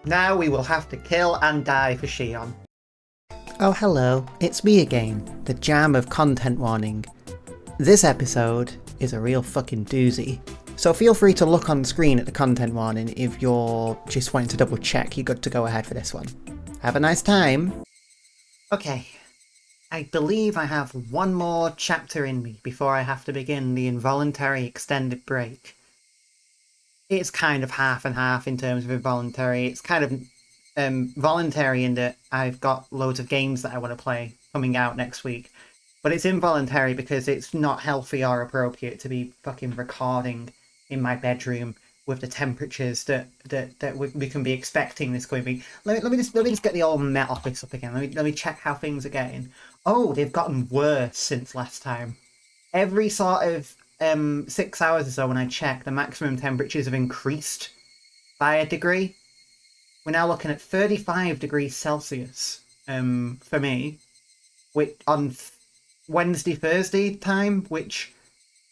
Now we will have to kill and die for Shion. Oh hello, it's me again, the jam of content warning. This episode is a real fucking doozy, so feel free to look on screen at the content warning if you're just wanting to double check you're good to go ahead for this one. Have a nice time. Okay, I believe I have one more chapter in me before I have to begin the involuntary extended break. It's kind of half and half in terms of involuntary. It's kind of voluntary in that I've got loads of games that I want to play coming out next week. But it's involuntary because it's not healthy or appropriate to be fucking recording in my bedroom with the temperatures that we can be expecting this going week. Let me just get the old Met Office up again. Let me check how things are getting. Oh, they've gotten worse since last time. Every sort of 6 hours or so when I check, the maximum temperatures have increased by a degree. We're now looking at 35 degrees Celsius for me, which on Wednesday, Thursday time, which,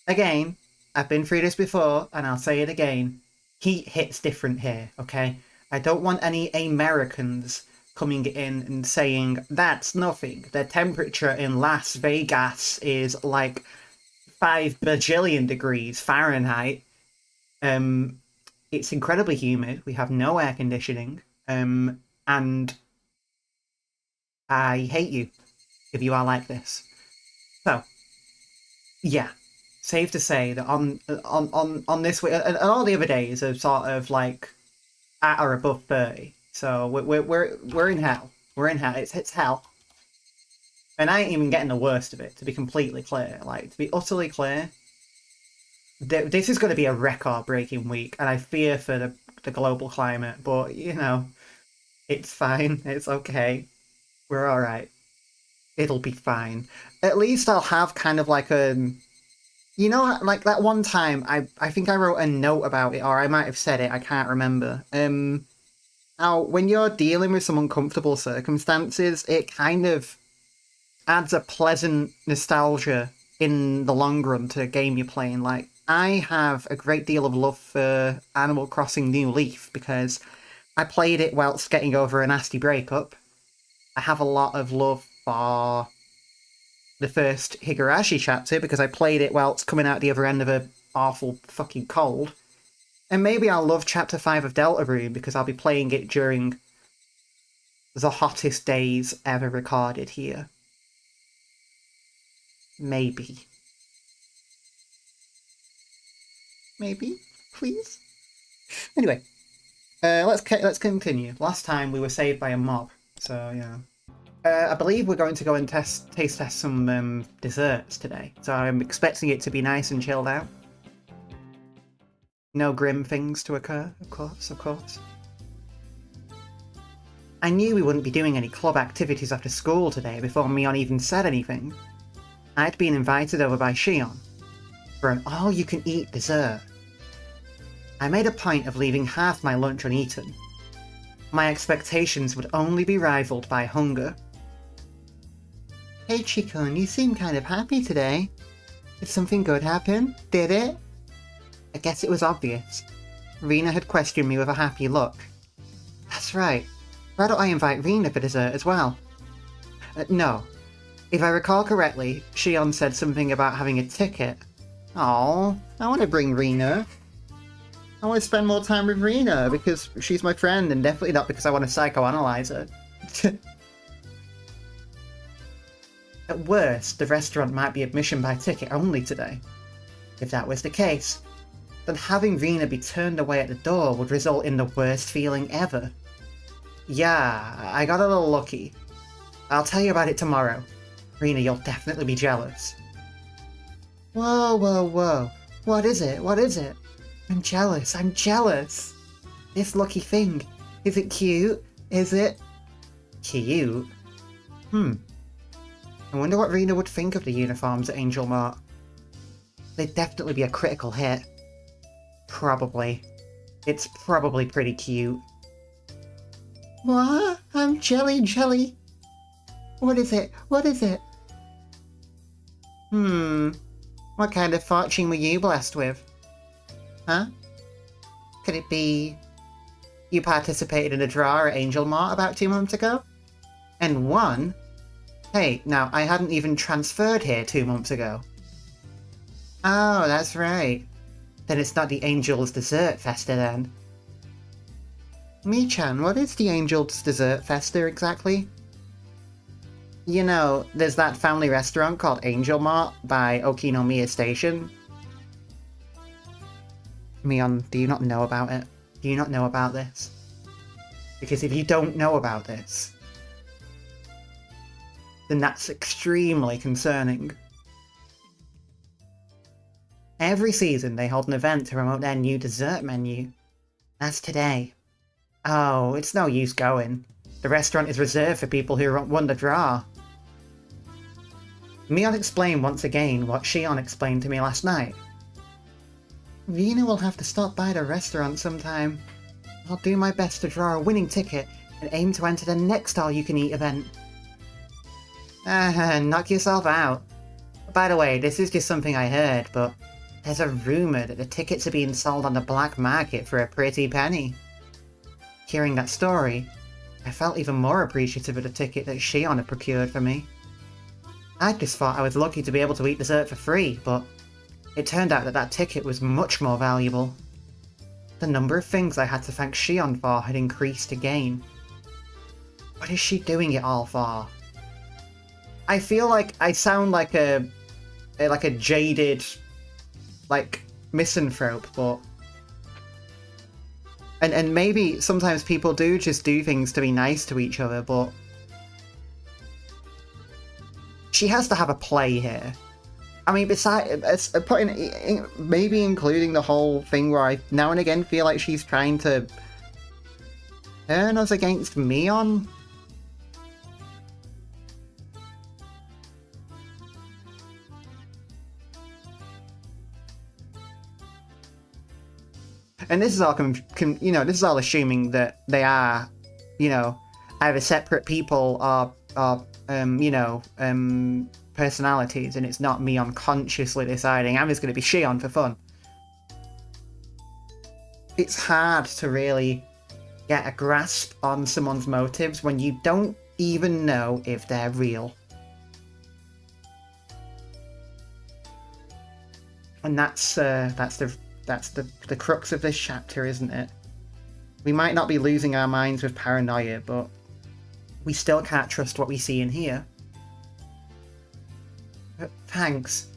again, I've been through this before, and I'll say it again, heat hits different here, okay? I don't want any Americans coming in and saying, that's nothing. The temperature in Las Vegas is like 5 bajillion degrees Fahrenheit. It's incredibly humid. We have no air conditioning. And I hate you if you are like this. So, yeah, safe to say that on this week and all the other days are sort of like at or above 30. So we're in hell. We're in hell. It's hell. And I ain't even getting the worst of it, to be completely clear. Like, to be utterly clear, this is going to be a record-breaking week, and I fear for the global climate, but, you know, it's fine. It's okay. We're alright. It'll be fine. At least I'll have kind of like a... You know, like that one time, I think I wrote a note about it, or I might have said it, I can't remember. How when you're dealing with some uncomfortable circumstances, it kind of adds a pleasant nostalgia in the long run to a game you're playing. Like, I have a great deal of love for Animal Crossing New Leaf because I played it whilst getting over a nasty breakup. I have a lot of love for the first Higurashi chapter because I played it whilst coming out the other end of a awful fucking cold. And maybe I'll love Chapter 5 of Deltarune because I'll be playing it during the hottest days ever recorded here. Maybe. Maybe? Please? Anyway, let's continue. Last time we were saved by a mob, so yeah. I believe we're going to go and taste test some desserts today, so I'm expecting it to be nice and chilled out. No grim things to occur, of course. I knew we wouldn't be doing any club activities after school today before Mion even said anything. I'd been invited over by Shion for an all-you-can-eat dessert. I made a point of leaving half my lunch uneaten. My expectations would only be rivaled by hunger. Hey Chikun, you seem kind of happy today. Did something good happen? Did it? I guess it was obvious. Rina had questioned me with a happy look. That's right. Why don't I invite Rina for dessert as well? No. If I recall correctly, Shion said something about having a ticket. Oh, I want to bring Rina. I want to spend more time with Rina because she's my friend and definitely not because I want to psychoanalyze her. At worst, the restaurant might be admission by ticket only today. If that was the case, then having Rina be turned away at the door would result in the worst feeling ever. Yeah, I got a little lucky. I'll tell you about it tomorrow. Rina, you'll definitely be jealous. Whoa. What is it? I'm jealous. This lucky thing. Is it cute? Is it... Cute? I wonder what Rina would think of the uniforms at Angel Mart. They'd definitely be a critical hit. Probably. It's probably pretty cute. What? I'm jelly. What is it? What kind of fortune were you blessed with? Huh? Could it be You participated in a draw at Angel Mart about 2 months ago? And won? Hey, now, I hadn't even transferred here 2 months ago. Oh, that's right. Then it's not the Angel's Dessert Festa then. Mi-chan, what is the Angel's Dessert Festa exactly? You know, there's that family restaurant called Angel Mart by Okinomiya Station. Mion, do you not know about it? Do you not know about this? Because if you don't know about this, then that's extremely concerning. Every season they hold an event to promote their new dessert menu. That's today. Oh, it's no use going. The restaurant is reserved for people who won the draw. Mion explained once again what Shion explained to me last night. Rina will have to stop by the restaurant sometime. I'll do my best to draw a winning ticket and aim to enter the next all-you-can-eat event. Knock yourself out. By the way, this is just something I heard, but there's a rumour that the tickets are being sold on the black market for a pretty penny. Hearing that story, I felt even more appreciative of the ticket that Shion had procured for me. I just thought I was lucky to be able to eat dessert for free, but it turned out that that ticket was much more valuable. The number of things I had to thank Shion for had increased again. What is she doing it all for? I feel like I sound like a jaded, misanthrope, but... And maybe sometimes people do just do things to be nice to each other, but... She has to have a play here. I mean, besides maybe including the whole thing where I now and again feel like she's trying to turn us against Mion. And this is all this is all assuming that they are, either separate people or personalities, and it's not me unconsciously deciding I'm just going to be Shion for fun. It's hard to really get a grasp on someone's motives when you don't even know if they're real. And that's the crux of this chapter, isn't it? We might not be losing our minds with paranoia, but we still can't trust what we see and hear. Thanks.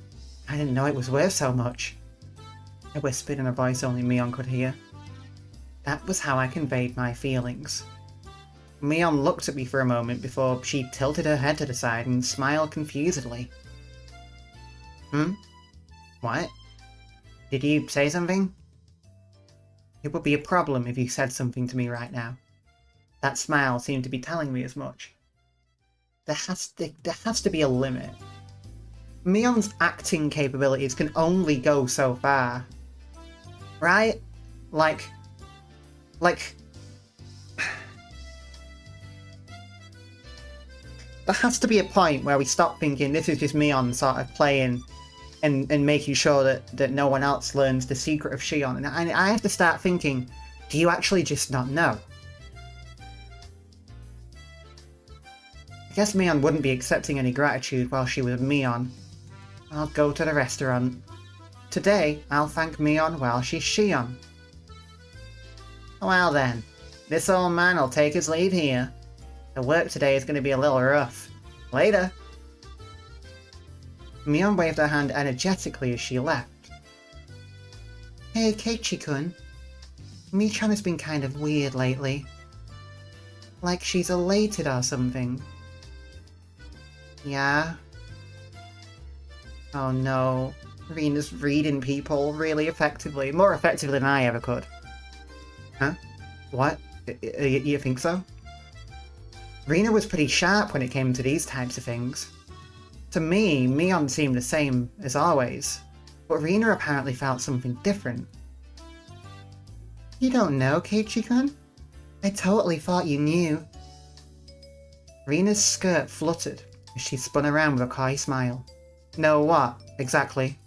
I didn't know it was worth so much. I whispered in a voice only Mion could hear. That was how I conveyed my feelings. Mion looked at me for a moment before she tilted her head to the side and smiled confusedly. What? Did you say something? It would be a problem if you said something to me right now. That smile seemed to be telling me as much. There has to be a limit. Mion's acting capabilities can only go so far. Right? Like... There has to be a point where we stop thinking this is just Mion sort of playing and making sure that no one else learns the secret of Shion. And I have to start thinking, do you actually just not know? I guess Mion wouldn't be accepting any gratitude while she was with Mion. I'll go to the restaurant. Today, I'll thank Mion while she's Shion. Well then, this old man will take his leave here. The work today is going to be a little rough. Later! Mion waved her hand energetically as she left. Hey, Keiichi-kun. Mi-chan has been kind of weird lately. Like she's elated or something. Yeah? Oh no. Rina's reading people really effectively. More effectively than I ever could. Huh? What? You think so? Rina was pretty sharp when it came to these types of things. To me, Mion seemed the same as always, but Rina apparently felt something different. You don't know, Keiichi-kun? I totally thought you knew. Rina's skirt fluttered as she spun around with a coy smile. Know what, exactly?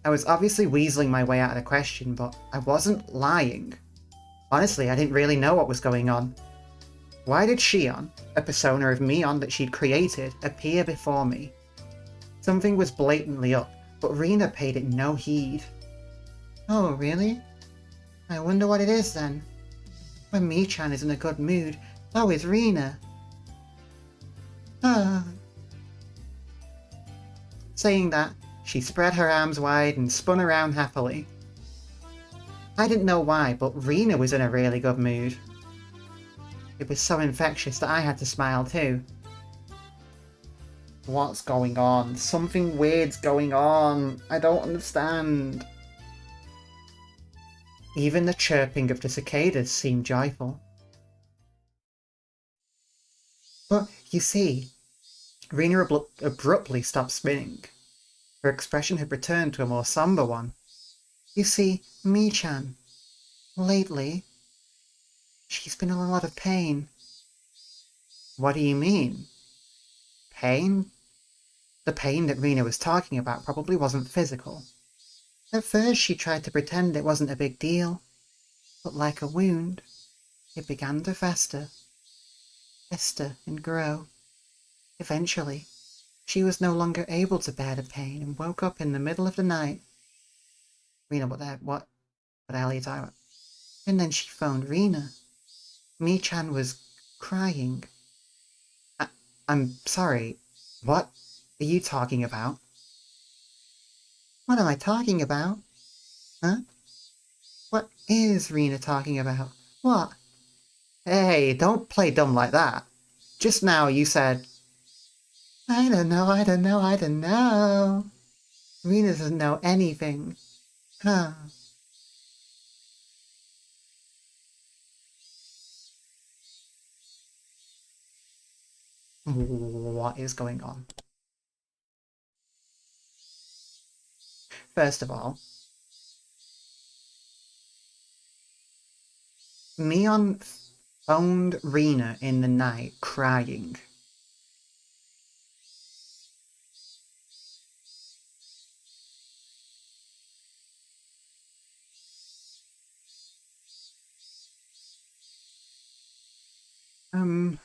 I was obviously weaseling my way out of the question, but I wasn't lying. Honestly, I didn't really know what was going on. Why did Shion, a persona of Mion that she'd created, appear before me? Something was blatantly up, but Rina paid it no heed. Oh, really? I wonder what it is then. When Mi-chan is in a good mood, so is Rina. Ah. Saying that, she spread her arms wide and spun around happily. I didn't know why, but Rina was in a really good mood. It was so infectious that I had to smile too. What's going on? Something weird's going on. I don't understand. Even the chirping of the cicadas seemed joyful. But, you see, Rina abruptly stopped spinning. Her expression had returned to a more somber one. You see, Mi-chan, lately, she's been in a lot of pain. What do you mean? Pain? The pain that Rina was talking about probably wasn't physical. At first she tried to pretend it wasn't a big deal, but like a wound, it began to fester and grow. Eventually, she was no longer able to bear the pain and woke up in the middle of the night. Rina, what the hell are you talking about? And then she phoned Rina. Mi-chan was crying. I'm sorry, what are you talking about? What am I talking about? Huh? What is Rina talking about? What? Hey, don't play dumb like that. Just now you said, I don't know. Rina doesn't know anything. Huh. What is going on? First of all, Mion phoned Rina in the night crying. Um,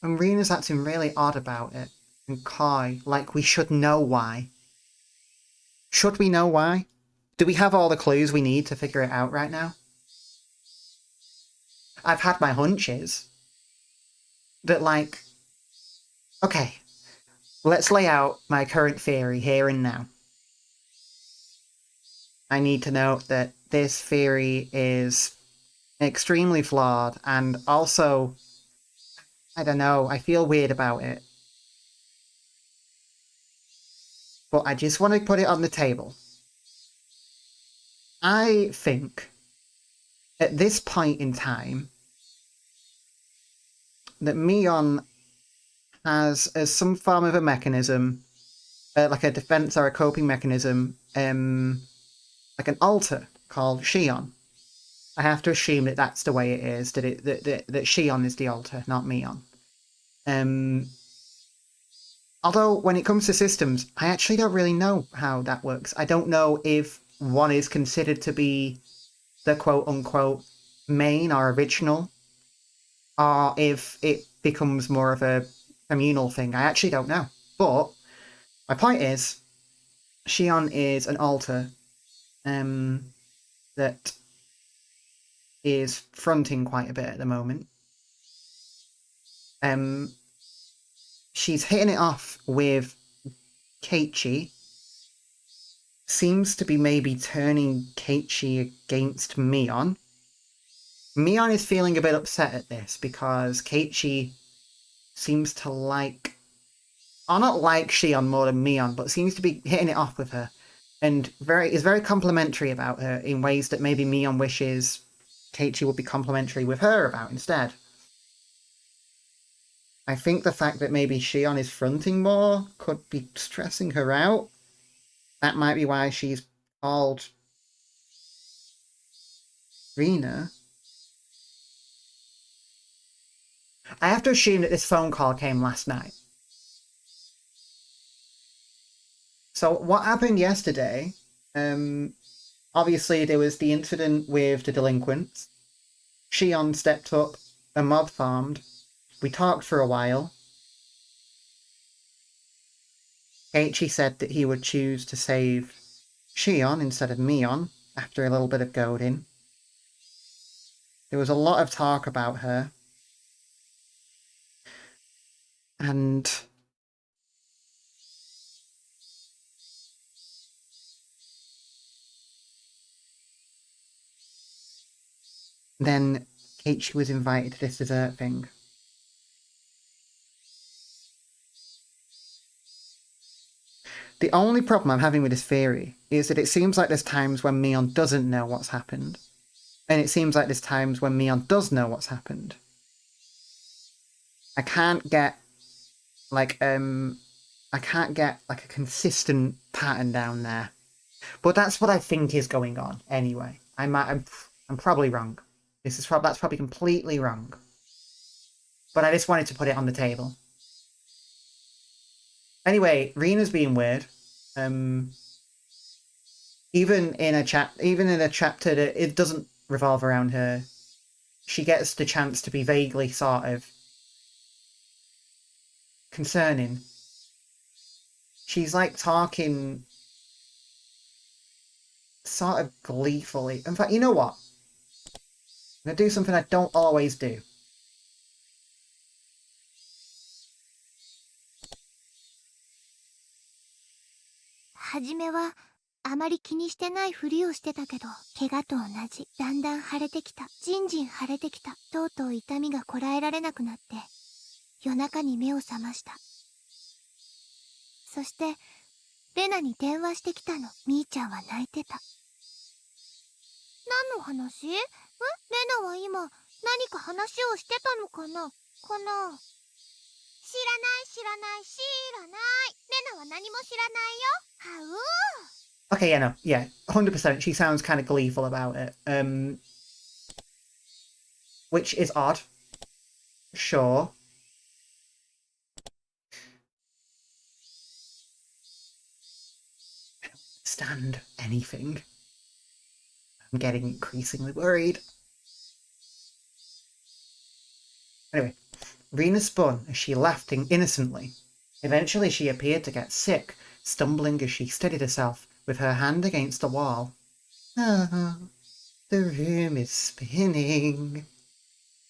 and Rina's acting really odd about it, and coy, like we should know why. Should we know why? Do we have all the clues we need to figure it out right now? I've had my hunches. That, like, okay, let's lay out my current theory here and now. I need to note that this theory is extremely flawed and also, I don't know, I feel weird about it. But I just want to put it on the table. I think at this point in time that Mion has as some form of a mechanism, like a defense or a coping mechanism, like an alter called Shion. I have to assume that that's the way it is. That Shion is the alter, not Mion. Although when it comes to systems, I actually don't really know how that works. I don't know if one is considered to be the quote unquote main or original, or if it becomes more of a communal thing. I actually don't know. But my point is, Shion is an alter that is fronting quite a bit at the moment. She's hitting it off with Keiichi. Seems to be maybe turning Keiichi against Mion. Mion is feeling a bit upset at this because Keiichi seems to like, or not like Shion more than Mion, but seems to be hitting it off with her, and is very complimentary about her in ways that maybe Mion wishes Keiichi would be complimentary with her about instead. I think the fact that maybe Shion is fronting more could be stressing her out. That might be why she's called Rina. I have to assume that this phone call came last night. So what happened yesterday? Obviously there was the incident with the delinquents. Shion stepped up, a mob formed. We talked for a while. Keiichi said that he would choose to save Shion instead of Mion after a little bit of goading. There was a lot of talk about her. And then Keiichi was invited to this dessert thing. The only problem I'm having with this theory is that it seems like there's times when Mion doesn't know what's happened. And it seems like there's times when Mion does know what's happened. I can't get a consistent pattern down there. But that's what I think is going on anyway. I'm probably wrong. That's probably completely wrong. But I just wanted to put it on the table. Anyway, Rina's being weird. Even in a chapter that it doesn't revolve around her, she gets the chance to be vaguely sort of concerning. She's like talking sort of gleefully. In fact, you know what? I'm gonna do something I don't always do. Hajime あまり気にしてないふりをしてたけど、怪我と同じ。だんだん腫れてきた。じんじん腫れてきた。とうとう痛みがこらえられなくなって、夜中に目を覚ました。そして、レナに電話してきたの。みーちゃんは泣いてた。何の話？レナは今、何か話をしてたのかな？知らない。レナは何も知らないよ。はうー。Okay, yeah, no, yeah, 100%. She sounds kind of gleeful about it. Which is odd. Sure. I don't understand anything. I'm getting increasingly worried. Anyway, Rina spun as she laughed innocently. Eventually she appeared to get sick, stumbling as she steadied herself with her hand against the wall. Ah, the room is spinning.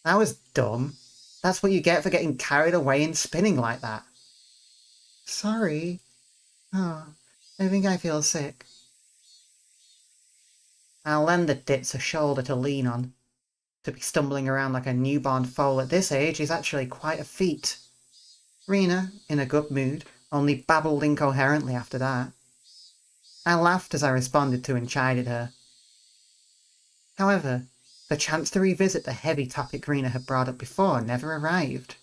That was dumb. That's what you get for getting carried away and spinning like that. Sorry. Oh, I think I feel sick. I'll lend the ditz a shoulder to lean on. To be stumbling around like a newborn foal at this age is actually quite a feat. Rina, in a good mood, only babbled incoherently after that. I laughed as I responded to and chided her. However, the chance to revisit the heavy topic Rina had brought up before never arrived.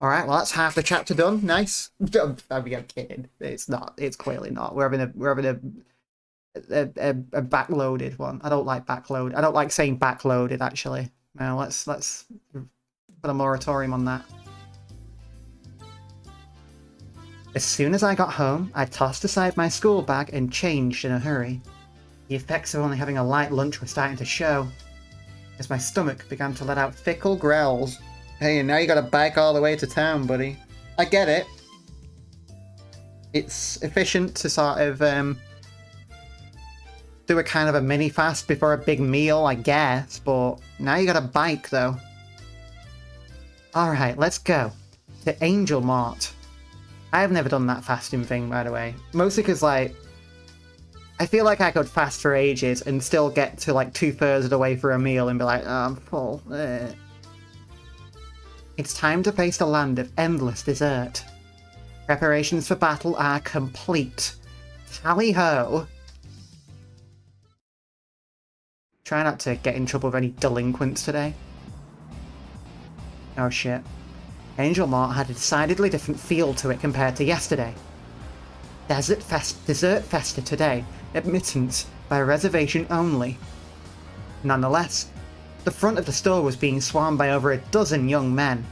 Alright, well that's half the chapter done. Nice. I'm kidding. It's not. It's clearly not. We're having a backloaded one. I don't like backload. I don't like saying backloaded actually. Now let's put a moratorium on that. As soon as I got home, I tossed aside my school bag and changed in a hurry. The effects of only having a light lunch were starting to show, as my stomach began to let out fickle growls. Hey, and now you gotta bike all the way to town, buddy. I get it. It's efficient to sort of do a kind of a mini fast before a big meal, I guess, but now you gotta bike though. Alright, let's go to Angel Mart. I've never done that fasting thing, by the way. Mostly because, like, I feel like I could fast for ages and still get to, like, 2/3 of the way for a meal and be like, oh, I'm full. It's time to face the land of endless dessert. Preparations for battle are complete. Tally-ho! Try not to get in trouble with any delinquents today. Oh shit. Angel Mart had a decidedly different feel to it compared to yesterday. Dessert Festa today, admittance by reservation only. Nonetheless, the front of the store was being swarmed by over a dozen young men.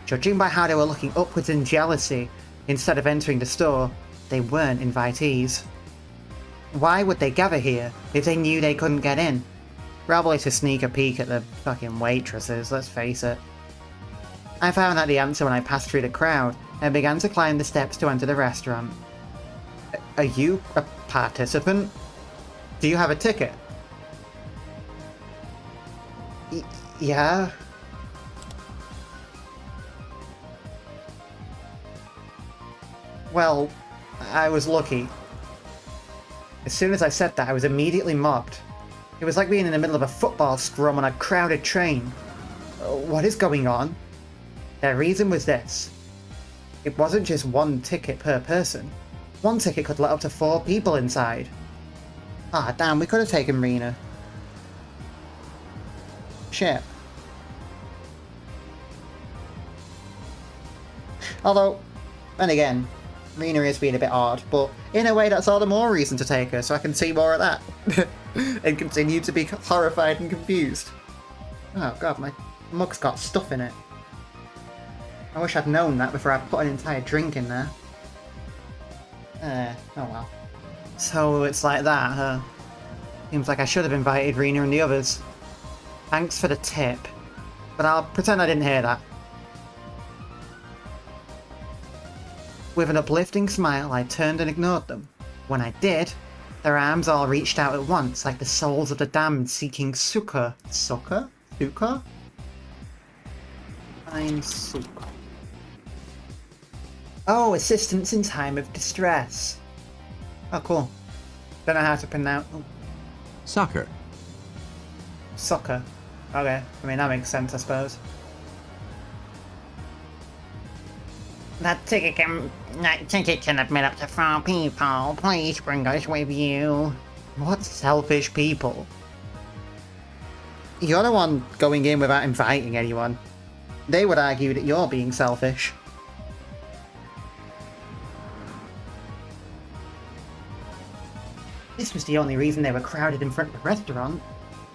Judging by how they were looking upwards in jealousy instead of entering the store, they weren't invitees. Why would they gather here if they knew they couldn't get in? Probably to sneak a peek at the fucking waitresses, let's face it. I found out the answer when I passed through the crowd and began to climb the steps to enter the restaurant. Are you a participant? Do you have a ticket? Yeah? Well, I was lucky. As soon as I said that, I was immediately mobbed. It was like being in the middle of a football scrum on a crowded train. What is going on? Their reason was this. It wasn't just one ticket per person. One ticket could let up to 4 people inside. Ah, damn, we could have taken Rena. Shit. Although, and again, Rena is being a bit odd, but in a way that's all the more reason to take her, so I can see more of that. And continue to be horrified and confused. Oh god, my mug's got stuff in it. I wish I'd known that before I put an entire drink in there. Oh well. So it's like that, huh? Seems like I should have invited Rena and the others. Thanks for the tip, but I'll pretend I didn't hear that. With an uplifting smile, I turned and ignored them. When I did, their arms all reached out at once like the souls of the damned seeking succor. Succor? Succor? Find succor. Oh, assistance in time of distress. Oh, cool. Don't know how to pronounce... Oh. Soccer. Soccer. Okay, I mean, that makes sense, I suppose. That ticket can admit up to 4 people. Please bring us with you. What selfish people. You're the one going in without inviting anyone. They would argue that you're being selfish. This was the only reason they were crowded in front of the restaurant.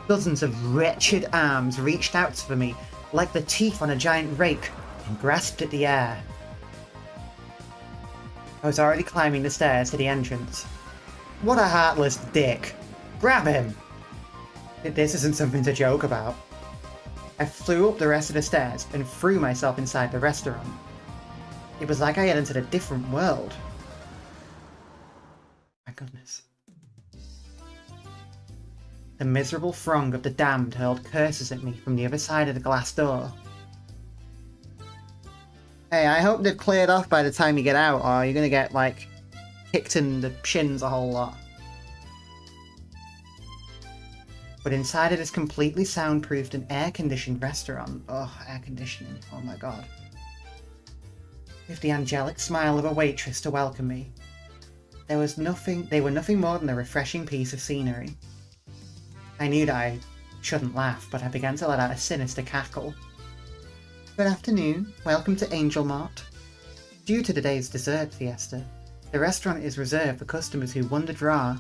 Dozens of wretched arms reached out for me, like the teeth on a giant rake, and grasped at the air. I was already climbing the stairs to the entrance. What a heartless dick! Grab him! This isn't something to joke about. I flew up the rest of the stairs and threw myself inside the restaurant. It was like I had entered a different world. My goodness. The miserable throng of the damned hurled curses at me from the other side of the glass door. Hey, I hope they've cleared off by the time you get out, or you're gonna get, like, kicked in the shins a whole lot. But inside of this completely soundproofed and air-conditioned restaurant, oh, air conditioning, oh my god. With the angelic smile of a waitress to welcome me, they were nothing more than a refreshing piece of scenery. I knew that I shouldn't laugh, but I began to let out a sinister cackle. Good afternoon, welcome to Angel Mart. Due to today's dessert fiesta, the restaurant is reserved for customers who won the draw.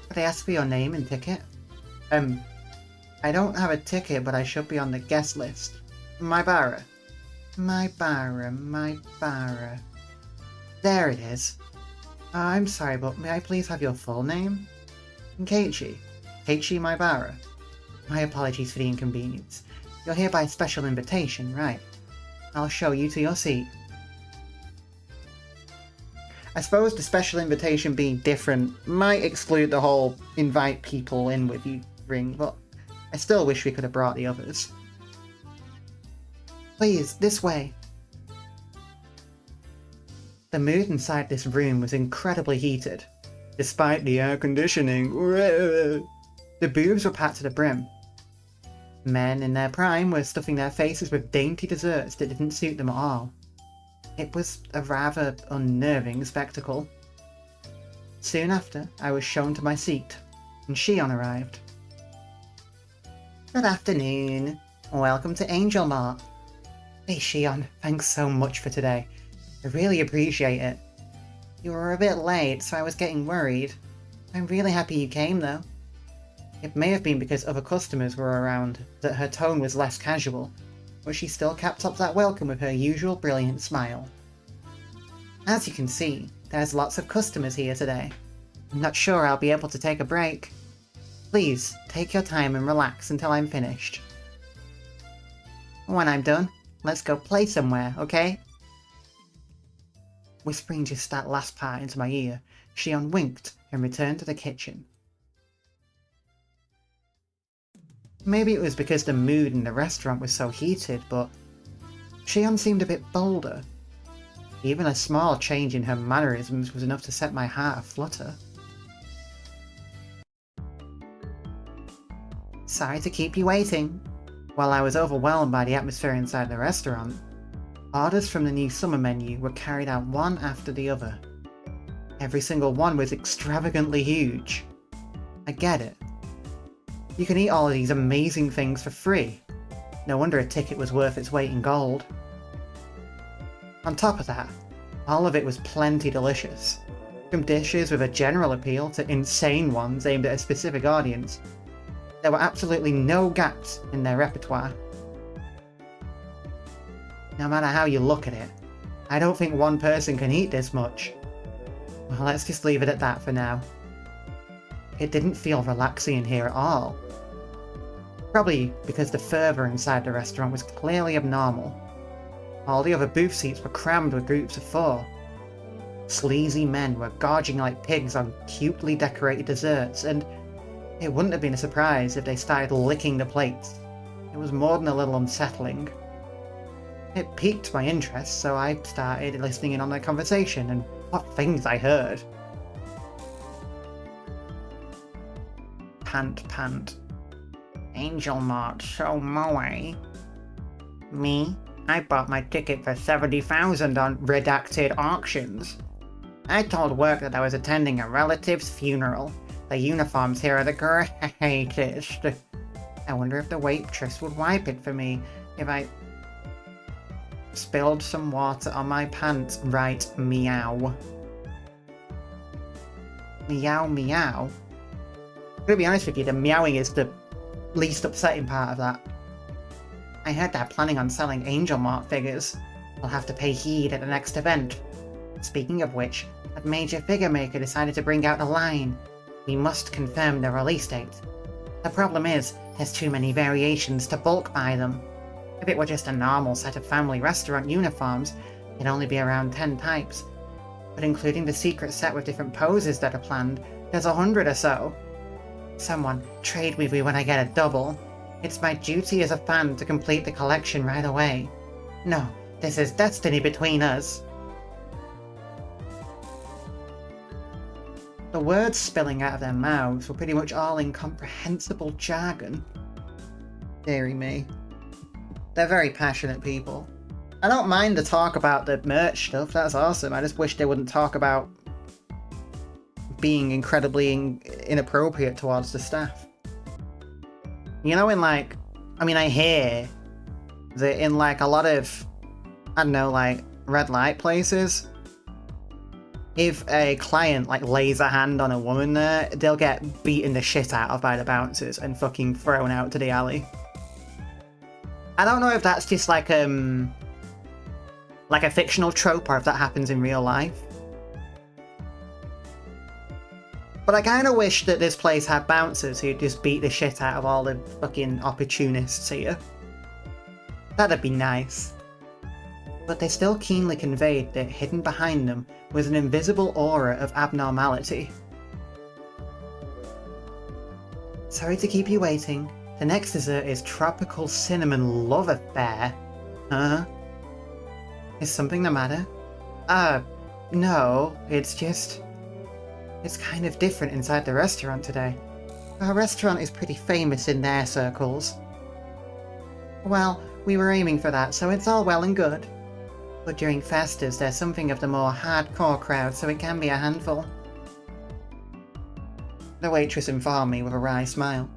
Could I ask for your name and ticket? I don't have a ticket, but I should be on the guest list. My bara. There it is. I'm sorry, but may I please have your full name? Keiichi. Keiichi Maibara. My apologies for the inconvenience. You're here by special invitation, right? I'll show you to your seat. I suppose the special invitation being different might exclude the whole invite people in with you ring, but I still wish we could have brought the others. Please, this way. The mood inside this room was incredibly heated. Despite the air conditioning, the booths were packed to the brim. Men in their prime were stuffing their faces with dainty desserts that didn't suit them at all. It was a rather unnerving spectacle. Soon after, I was shown to my seat, and Shion arrived. Good afternoon. Welcome to Angel Mart. Hey Shion, thanks so much for today. I really appreciate it. You were a bit late, so I was getting worried. I'm really happy you came, though. It may have been because other customers were around that her tone was less casual, but she still kept up that welcome with her usual brilliant smile. As you can see, there's lots of customers here today. I'm not sure I'll be able to take a break. Please, take your time and relax until I'm finished. When I'm done, let's go play somewhere, okay? Whispering just that last part into my ear, Shion winked and returned to the kitchen. Maybe it was because the mood in the restaurant was so heated, but Shion seemed a bit bolder. Even a small change in her mannerisms was enough to set my heart aflutter. Sorry to keep you waiting. While I was overwhelmed by the atmosphere inside the restaurant, orders from the new summer menu were carried out one after the other. Every single one was extravagantly huge. I get it. You can eat all of these amazing things for free. No wonder a ticket was worth its weight in gold. On top of that, all of it was plenty delicious. From dishes with a general appeal to insane ones aimed at a specific audience, there were absolutely no gaps in their repertoire. No matter how you look at it, I don't think one person can eat this much. Well, let's just leave it at that for now. It didn't feel relaxing in here at all. Probably because the fervour inside the restaurant was clearly abnormal. All the other booth seats were crammed with groups of 4. Sleazy men were gorging like pigs on cutely decorated desserts, and it wouldn't have been a surprise if they started licking the plates. It was more than a little unsettling. It piqued my interest, so I started listening in on their conversation, and what things I heard. Pant. Angel Mart so moe. Me? I bought my ticket for 70,000 on redacted auctions. I told work that I was attending a relative's funeral. The uniforms here are the greatest. I wonder if the waitress would wipe it for me if I spilled some water on my pants. Right, meow. Meow, meow. I'm gonna be honest with you, the meowing is the least upsetting part of that. I heard they're planning on selling Angel Mart figures. I'll have to pay heed at the next event. Speaking of which, a major figure maker decided to bring out a line. We must confirm the release date. The problem is, there's too many variations to bulk buy them. If it were just a normal set of family restaurant uniforms, it'd only be around 10 types. But including the secret set with different poses that are planned, there's 100 or so. Someone, trade with me when I get a double. It's my duty as a fan to complete the collection right away. No, this is destiny between us. The words spilling out of their mouths were pretty much all incomprehensible jargon. Dearie me. They're very passionate people. I don't mind the talk about the merch stuff, that's awesome. I just wish they wouldn't talk about being incredibly inappropriate towards the staff. You know, I hear that in like a lot of, I don't know, like red light places, if a client like lays a hand on a woman there, they'll get beaten the shit out of by the bouncers and fucking thrown out to the alley. I don't know if that's just like a fictional trope or if that happens in real life. But I kind of wish that this place had bouncers who'd just beat the shit out of all the fucking opportunists here. That'd be nice. But they still keenly conveyed that hidden behind them was an invisible aura of abnormality. Sorry to keep you waiting. The next dessert is Tropical Cinnamon Love Affair. Huh? Is something the matter? No, it's just... It's kind of different inside the restaurant today. Our restaurant is pretty famous in their circles. Well, we were aiming for that, so it's all well and good. But during festivals, there's something of the more hardcore crowd, so it can be a handful. The waitress informed me with a wry smile.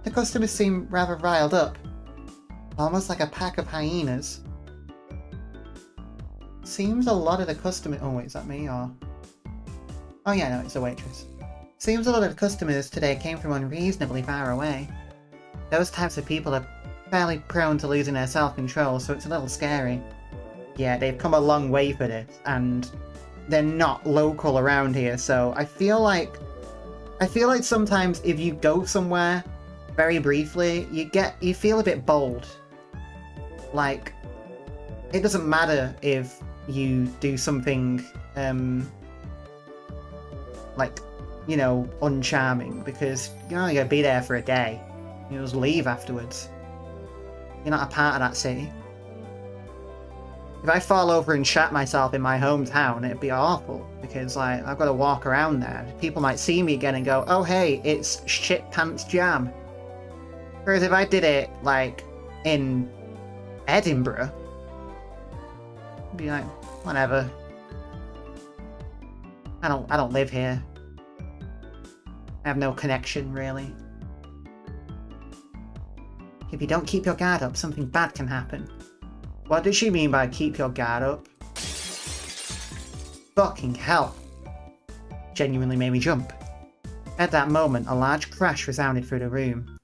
The customers seem rather riled up. Almost like a pack of hyenas. Seems a lot of the customers... Oh wait, is that me or... Oh yeah, no, it's the waitress. Seems a lot of the customers today came from unreasonably far away. Those types of people are fairly prone to losing their self-control, so it's a little scary. Yeah, they've come a long way for this, and they're not local around here, so I feel like sometimes if you go somewhere very briefly, you feel a bit bold. Like, it doesn't matter if you do something like, you know, uncharming, because you're only gonna be there for a day. You just leave afterwards. You're not a part of that city. If I fall over and shat myself in my hometown, it'd be awful, because like I've got to walk around there. People might see me again and go, "Oh hey, it's shit pants jam." Whereas if I did it like in Edinburgh, I'd be like, whatever. I don't live here. I have no connection really. If you don't keep your guard up, something bad can happen. What does she mean by keep your guard up? Fucking hell. Genuinely made me jump. At that moment, a large crash resounded through the room.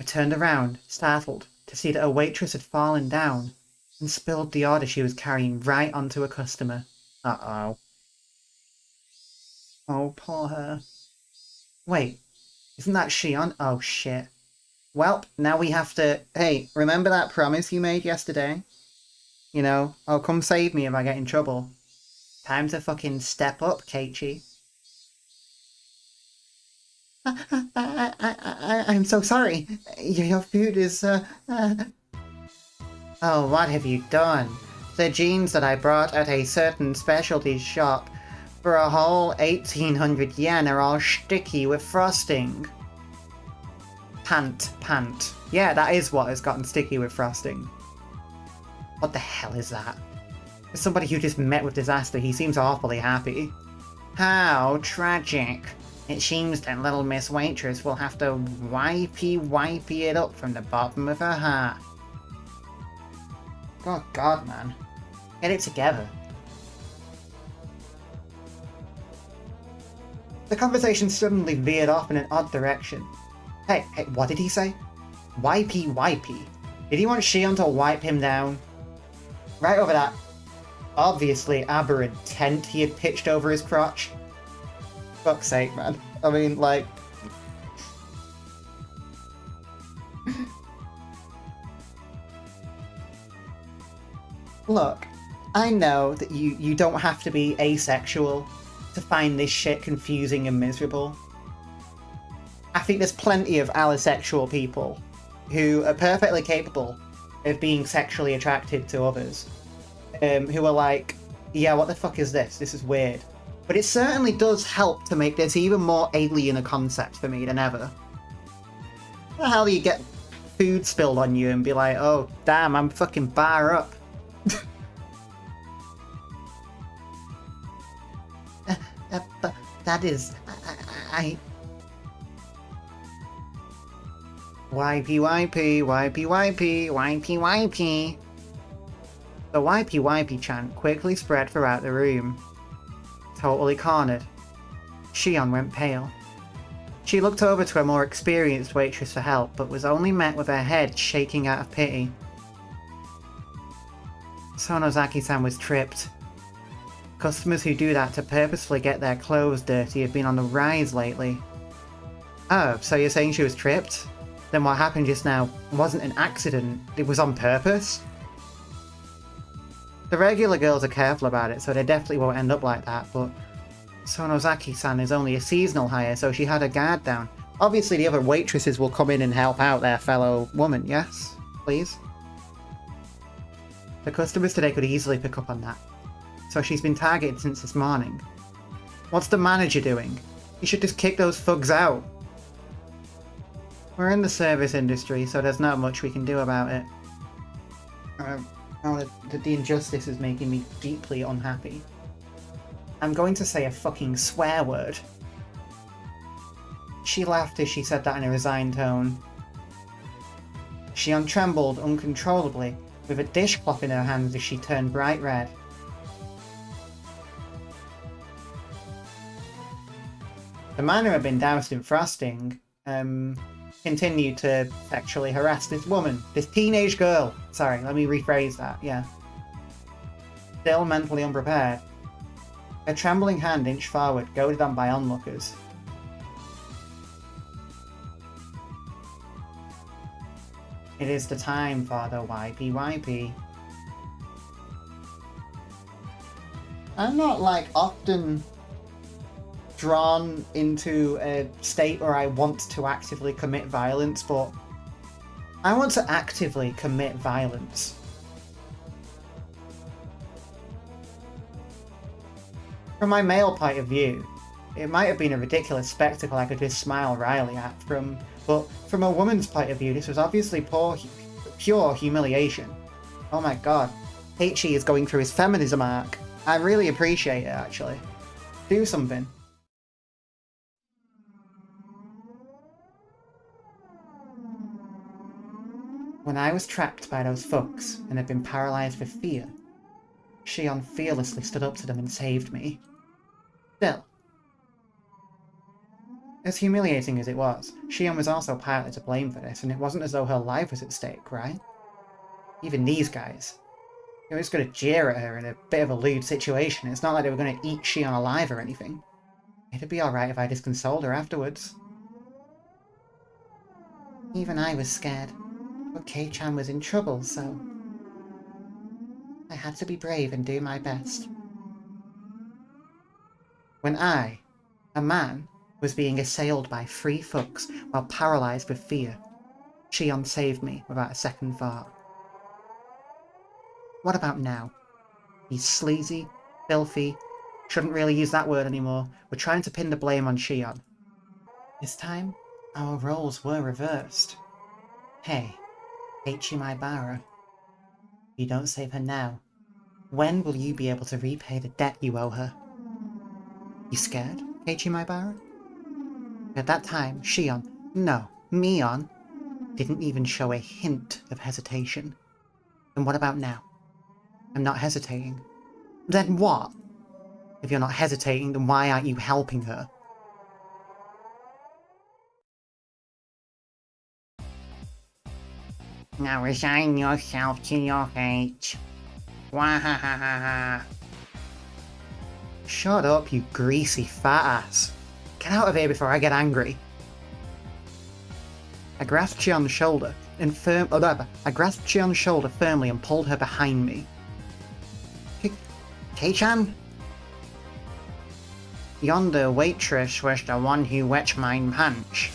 I turned around, startled, to see that a waitress had fallen down and spilled the order she was carrying right onto a customer. Uh-oh. Oh, poor her. Wait, isn't that Shion? Oh, shit. Well, now we have to... Hey, remember that promise you made yesterday? You know, oh, come save me if I get in trouble. Time to fucking step up, Keiichi. I'm so sorry. Your food is, Oh, what have you done? The jeans that I brought at a certain specialty shop for a whole 1800 yen are all sticky with frosting. Pant. Yeah, that is what has gotten sticky with frosting. What the hell is that? As somebody who just met with disaster, he seems awfully happy. How tragic. It seems that little Miss Waitress will have to wipey it up from the bottom of her heart. Oh god, man. Get it together. The conversation suddenly veered off in an odd direction. Hey, what did he say? Wipey. Did he want Shion to wipe him down? Right over that obviously aberrant tent he had pitched over his crotch. Fuck's sake, man. I mean, like... Look, I know that you don't have to be asexual to find this shit confusing and miserable. I think there's plenty of allosexual people who are perfectly capable of being sexually attracted to others, who are like, yeah, what the fuck is this? This is weird. But it certainly does help to make this even more alien a concept for me than ever. How the hell do you get food spilled on you and be like, oh, damn, I'm fucking bar up? But that is... I... Wipey. The wipey chant quickly spread throughout the room. Totally cornered. Shion went pale. She looked over to a more experienced waitress for help, but was only met with her head shaking out of pity. Sonozaki-san was tripped. Customers who do that to purposefully get their clothes dirty have been on the rise lately. Oh, so you're saying she was tripped? Then what happened just now wasn't an accident, it was on purpose? The regular girls are careful about it, so they definitely won't end up like that, but Sonozaki-san is only a seasonal hire, so she had her guard down. Obviously the other waitresses will come in and help out their fellow woman, yes? Please? The customers today could easily pick up on that. So she's been targeted since this morning. What's the manager doing? He should just kick those thugs out. We're in the service industry, so there's not much we can do about it. The injustice is making me deeply unhappy. I'm going to say a fucking swear word. She laughed as she said that in a resigned tone. Shion trembled uncontrollably, with a dishcloth in her hands as she turned bright red. The manor had been doused in frosting, continue to sexually harass this woman, this teenage girl. Sorry, let me rephrase that, yeah. Still mentally unprepared. A trembling hand inched forward, goaded on by onlookers. It is the time for the YPYP. I'm not, like, often drawn into a state where I want to actively commit violence, but I want to actively commit violence. From my male point of view, it might have been a ridiculous spectacle I could just smile wryly at, but from a woman's point of view, this was obviously pure humiliation. Oh my god, Heichi is going through his feminism arc. I really appreciate it, actually. Do something. When I was trapped by those fucks and had been paralysed with fear, Shion fearlessly stood up to them and saved me. Still, as humiliating as it was, Shion was also partly to blame for this, and it wasn't as though her life was at stake, right? Even these guys. They were just going to jeer at her in a bit of a lewd situation. It's not like they were going to eat Shion alive or anything. It'd be alright if I just consoled her afterwards. Even I was scared, but Kei-chan was in trouble, so I had to be brave and do my best. When I, a man, was being assailed by 3 fucks while paralysed with fear, Shion saved me without a second thought. What about now? He's sleazy, filthy, shouldn't really use that word anymore. We're trying to pin the blame on Shion. This time, our roles were reversed. Hey, Heichi Maibara, if you don't save her now, when will you be able to repay the debt you owe her? You scared, Heichi Maibara? At that time, Shion, no, Mion, didn't even show a hint of hesitation. And what about now? I'm not hesitating. Then what? If you're not hesitating, then why aren't you helping her? Now resign yourself to your fate. Wahahaha. Shut up, you greasy fat ass. Get out of here before I get angry. I grasped Chion's shoulder firmly and pulled her behind me. Kei-chan? Yonder waitress was the one who wet my punch.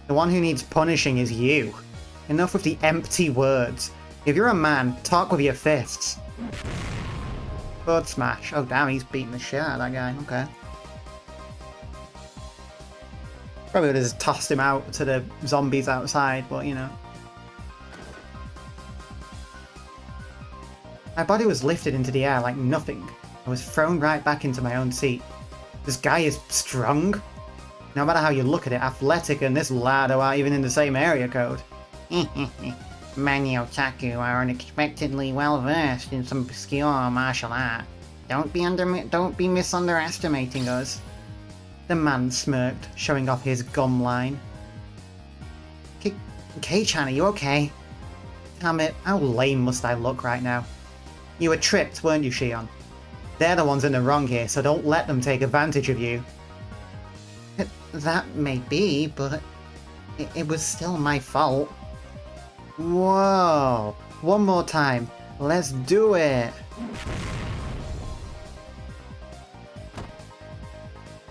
The one who needs punishing is you. Enough with the empty words. If you're a man, talk with your fists. Bird smash. Oh damn, he's beating the shit out of that guy. Okay. Probably would have just tossed him out to the zombies outside, but you know. My body was lifted into the air like nothing. I was thrown right back into my own seat. This guy is strong. No matter how you look at it, athletic and this lardo aren't even in the same area code. Many otaku are unexpectedly well versed in some obscure martial art. Don't be misunderestimating us. The man smirked, showing off his gum line. Kei-chan, are you okay? Damn it, how lame must I look right now? You were tricked, weren't you, Shion? They're the ones in the wrong here, so don't let them take advantage of you. That may be, but it was still my fault. Whoa! One more time. Let's do it!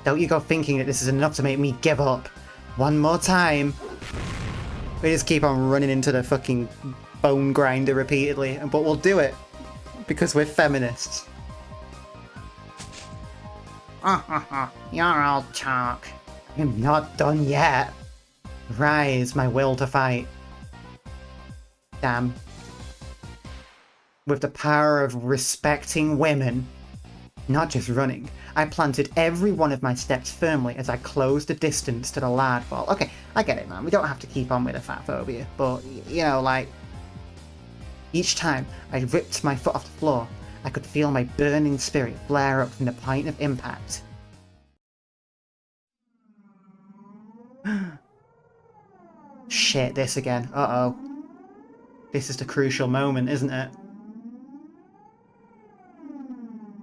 Don't you go thinking that this is enough to make me give up. One more time. We just keep on running into the fucking bone grinder repeatedly, but we'll do it. Because we're feminists. You're all talk. I'm not done yet. Rise, my will to fight. Damn. With the power of respecting women, not just running, I planted every one of my steps firmly as I closed the distance to the lard ball. Okay, I get it, man. We don't have to keep on with the fat phobia, but, you know, like, each time I ripped my foot off the floor, I could feel my burning spirit flare up from the point of impact. shit, this again. Uh-oh. This is the crucial moment, isn't it?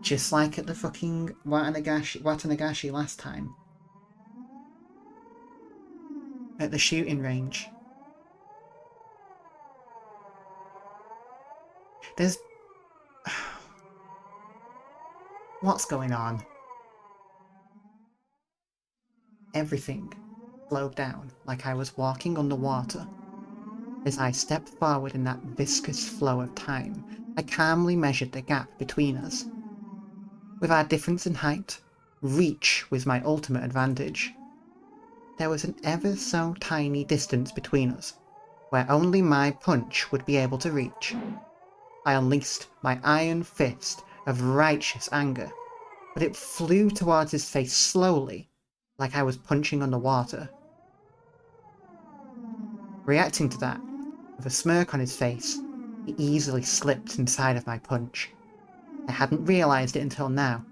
Just like at the fucking Watanagashi last time. At the shooting range. There's... What's going on? Everything slowed down like I was walking underwater. As I stepped forward in that viscous flow of time, I calmly measured the gap between us. With our difference in height, reach was my ultimate advantage. There was an ever so tiny distance between us, where only my punch would be able to reach. I unleashed my iron fist of righteous anger, but it flew towards his face slowly, like I was punching underwater. Reacting to that, with a smirk on his face, he easily slipped inside of my punch. I hadn't realised it until now.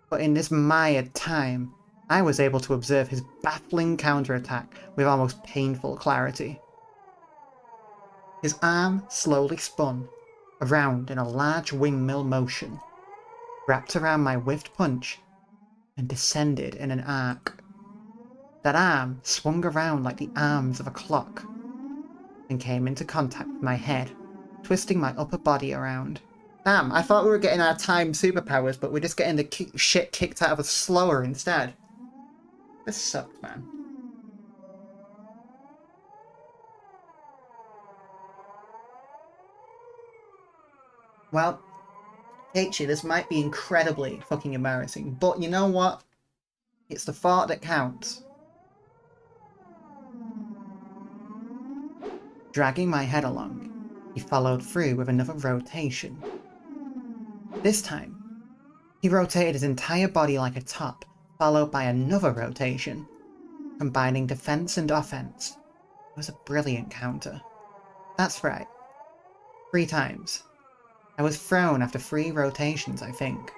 But in this mired time, I was able to observe his baffling counterattack with almost painful clarity. His arm slowly spun around in a large windmill motion, wrapped around my whiffed punch, and descended in an arc. That arm swung around like the arms of a clock, and came into contact with my head, twisting my upper body around. Damn, I thought we were getting our time superpowers, but we're just getting the shit kicked out of us slower instead. This sucked, man. Well, Keiichi, this might be incredibly fucking embarrassing, but you know what? It's the thought that counts. Dragging my head along, he followed through with another rotation. This time, he rotated his entire body like a top, followed by another rotation. Combining defense and offense. It was a brilliant counter. That's right. 3 times. I was thrown after 3 rotations, I think.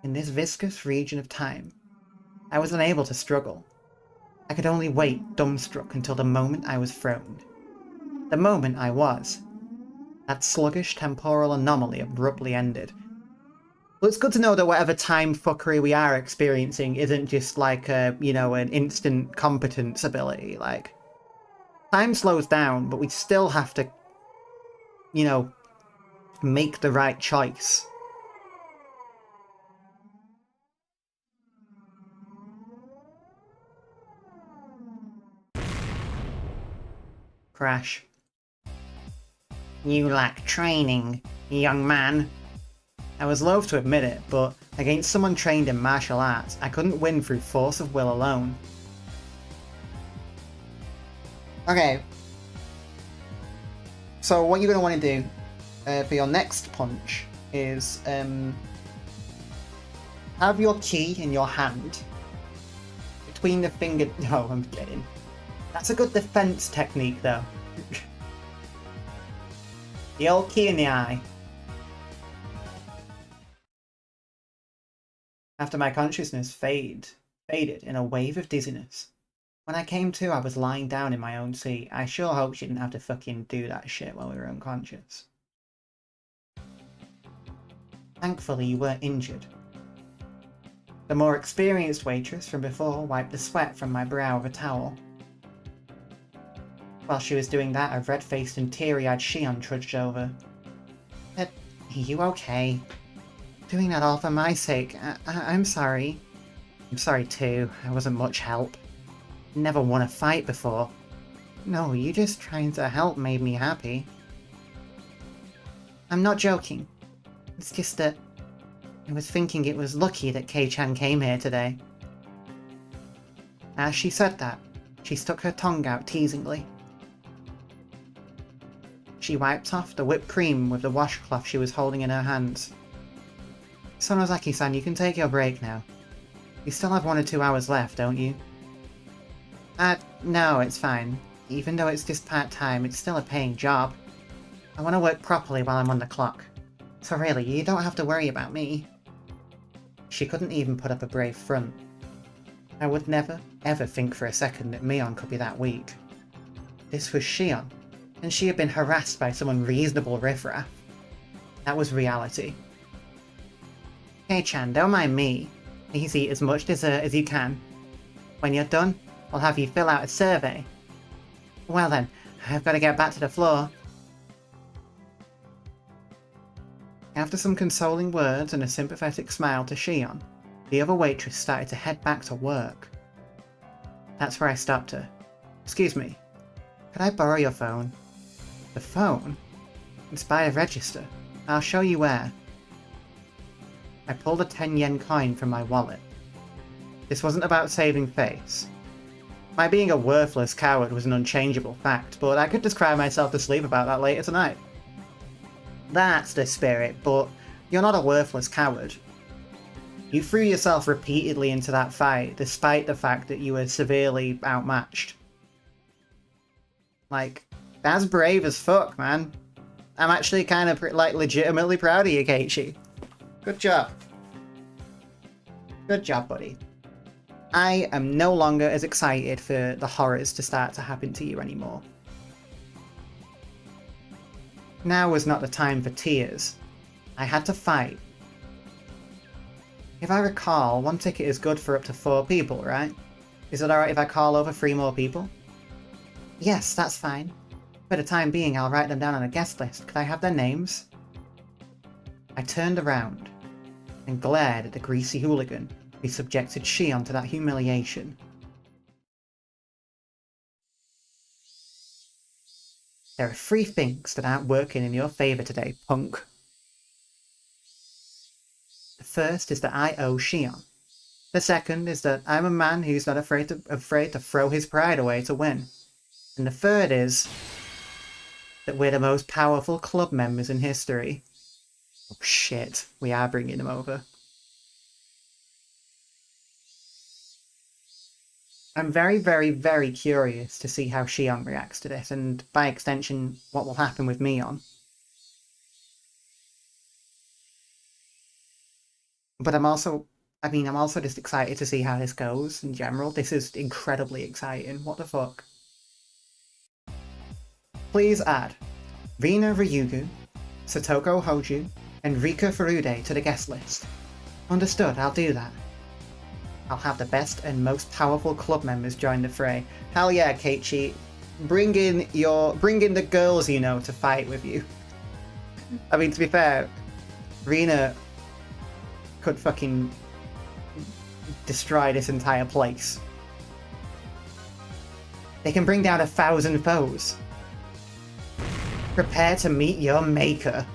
In this viscous region of time, I was unable to struggle. I could only wait dumbstruck until the moment I was thrown. The moment I was. That sluggish temporal anomaly abruptly ended. Well, it's good to know that whatever time fuckery we are experiencing isn't just like a, you know, an instant competence ability. Like, time slows down, but we still have to, you know, make the right choice. Crash. You lack training, young man. I was loath to admit it, but against someone trained in martial arts, I couldn't win through force of will alone. Okay. So what you're going to want to do for your next punch is have your key in your hand between the finger... No, I'm kidding. That's a good defense technique, though. The old key in the eye. After my consciousness faded in a wave of dizziness. When I came to, I was lying down in my own seat. I sure hope she didn't have to fucking do that shit while we were unconscious. Thankfully, you weren't injured. The more experienced waitress from before wiped the sweat from my brow with a towel. While she was doing that, a red-faced and teary-eyed Shion trudged over. Are you okay? Doing that all for my sake. I'm sorry. I'm sorry too. I wasn't much help. Never won a fight before. No, you just trying to help made me happy. I'm not joking. It's just that I was thinking it was lucky that Kei-chan came here today. As she said that, she stuck her tongue out teasingly. She wiped off the whipped cream with the washcloth she was holding in her hands. Sonozaki-san, you can take your break now. You still have 1 or 2 hours left, don't you? No, it's fine. Even though it's just part-time, it's still a paying job. I want to work properly while I'm on the clock. So really, you don't have to worry about me. She couldn't even put up a brave front. I would never, ever think for a second that Mion could be that weak. This was Shion, and she had been harassed by some unreasonable riffraff. That was reality. Hey Chan, don't mind me. Please eat as much dessert as you can. When you're done, I'll have you fill out a survey. Well then, I've got to get back to the floor. After some consoling words and a sympathetic smile to Shion, the other waitress started to head back to work. That's where I stopped her. Excuse me, could I borrow your phone? The phone? It's by a register. I'll show you where. I pulled a 10 yen coin from my wallet. This wasn't about saving face. My being a worthless coward was an unchangeable fact, but I could just cry myself to sleep about that later tonight. That's the spirit, but you're not a worthless coward. You threw yourself repeatedly into that fight, despite the fact that you were severely outmatched. Like, that's brave as fuck, man. I'm actually kind of, legitimately proud of you, Keiichi. Good job. Good job, buddy. I am no longer as excited for the horrors to start to happen to you anymore. Now was not the time for tears. I had to fight. If I recall, one ticket is good for up to 4 people, right? Is it alright if I call over 3 more people? Yes, that's fine. For the time being, I'll write them down on a guest list. Could I have their names? I turned around and glared at the greasy hooligan who subjected Shion to that humiliation. There are 3 things that aren't working in your favour today, punk. The first is that I owe Shion. The second is that I'm a man who's not afraid to throw his pride away to win. And the third is that we're the most powerful club members in history. Oh shit, we are bringing him over. I'm very, very, very curious to see how Shion reacts to this, and by extension, what will happen with Mion. But I'm also just excited to see how this goes in general. This is incredibly exciting. What the fuck? Please add Rina Ryugu, Satoko Hoju, and Rika Furude to the guest list. Understood, I'll do that. I'll have the best and most powerful club members join the fray. Hell yeah, Keiichi. Bring in the girls you know to fight with you. I mean, to be fair, Rina could fucking destroy this entire place. They can bring down 1,000 foes. Prepare to meet your maker.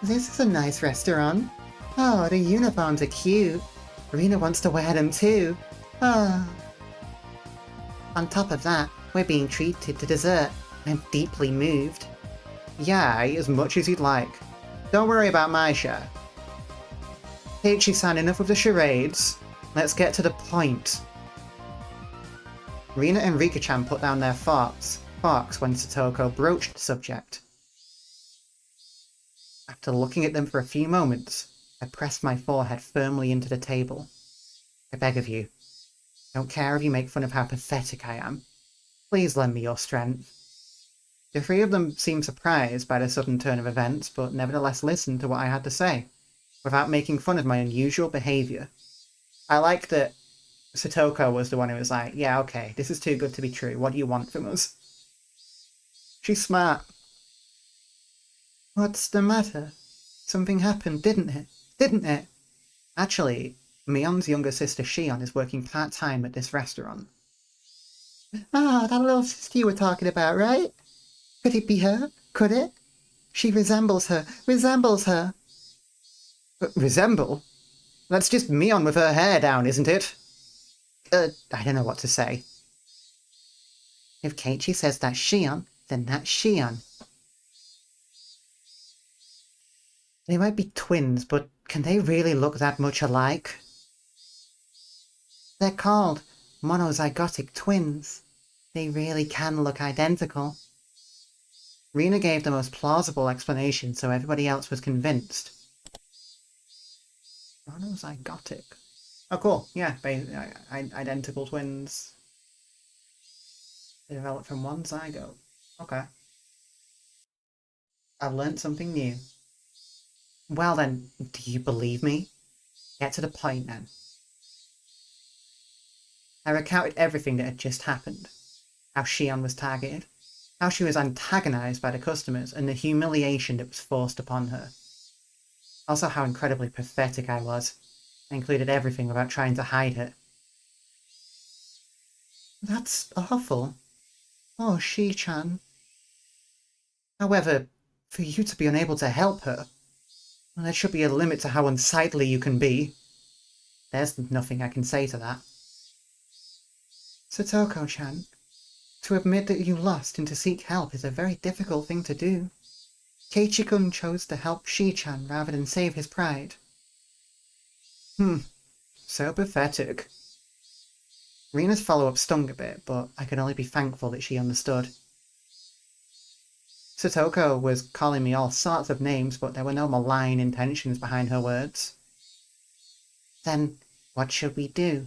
This is a nice restaurant. Oh, the uniforms are cute. Rina wants to wear them too. Ah. On top of that, we're being treated to dessert. I'm deeply moved. Yeah, eat as much as you'd like. Don't worry about my share. Keiichi-san, enough of the charades. Let's get to the point. Rina and Rika-chan put down their forks when Satoko broached the subject. After looking at them for a few moments, I pressed my forehead firmly into the table. I beg of you, I don't care if you make fun of how pathetic I am. Please lend me your strength. The 3 of them seemed surprised by the sudden turn of events, but nevertheless listened to what I had to say, without making fun of my unusual behaviour. I like that Satoko was the one who was like, yeah, okay, this is too good to be true. What do you want from us? She's smart. What's the matter? Something happened, didn't it? Didn't it? Actually, Mion's younger sister Shion is working part-time at this restaurant. Ah, that little sister you were talking about, right? Could it be her? Could it? She resembles her. Resembles her. Resemble? That's just Mion with her hair down, isn't it? I don't know what to say. If Keiichi says that's Shion, then that's Shion. They might be twins, but can they really look that much alike? They're called monozygotic twins. They really can look identical. Rina gave the most plausible explanation, so everybody else was convinced. Monozygotic. Oh, cool. Yeah, identical twins. They develop from one zygote. Okay. I've learnt something new. Well then, do you believe me? Get to the point then. I recounted everything that had just happened. How Shion was targeted, how she was antagonized by the customers, and the humiliation that was forced upon her. Also how incredibly pathetic I was. I included everything without trying to hide it. That's awful. Oh, Shi-chan. However, for you to be unable to help her, well, there should be a limit to how unsightly you can be. There's nothing I can say to that. Satoko-chan, to admit that you lost and to seek help is a very difficult thing to do. Keiichi-kun chose to help Shi-chan rather than save his pride. So pathetic. Rina's follow-up stung a bit, but I could only be thankful that she understood. Satoko was calling me all sorts of names, but there were no malign intentions behind her words. Then, what should we do?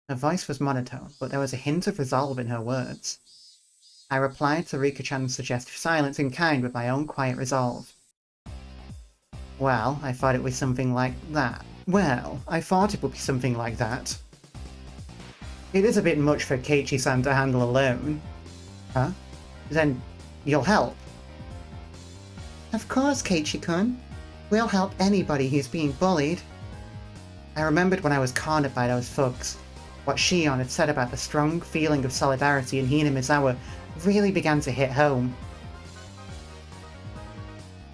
Her voice was monotone, but there was a hint of resolve in her words. I replied to Rika-chan's suggestive silence in kind with my own quiet resolve. Well, I thought it was something like that. Well, I thought it would be something like that. It is a bit much for Keiichi-san to handle alone. Huh? Then, you'll help? Of course, Keiichi-kun. We'll help anybody who's being bullied. I remembered when I was cornered by those thugs. What Shion had said about the strong feeling of solidarity in Hinamizawa really began to hit home.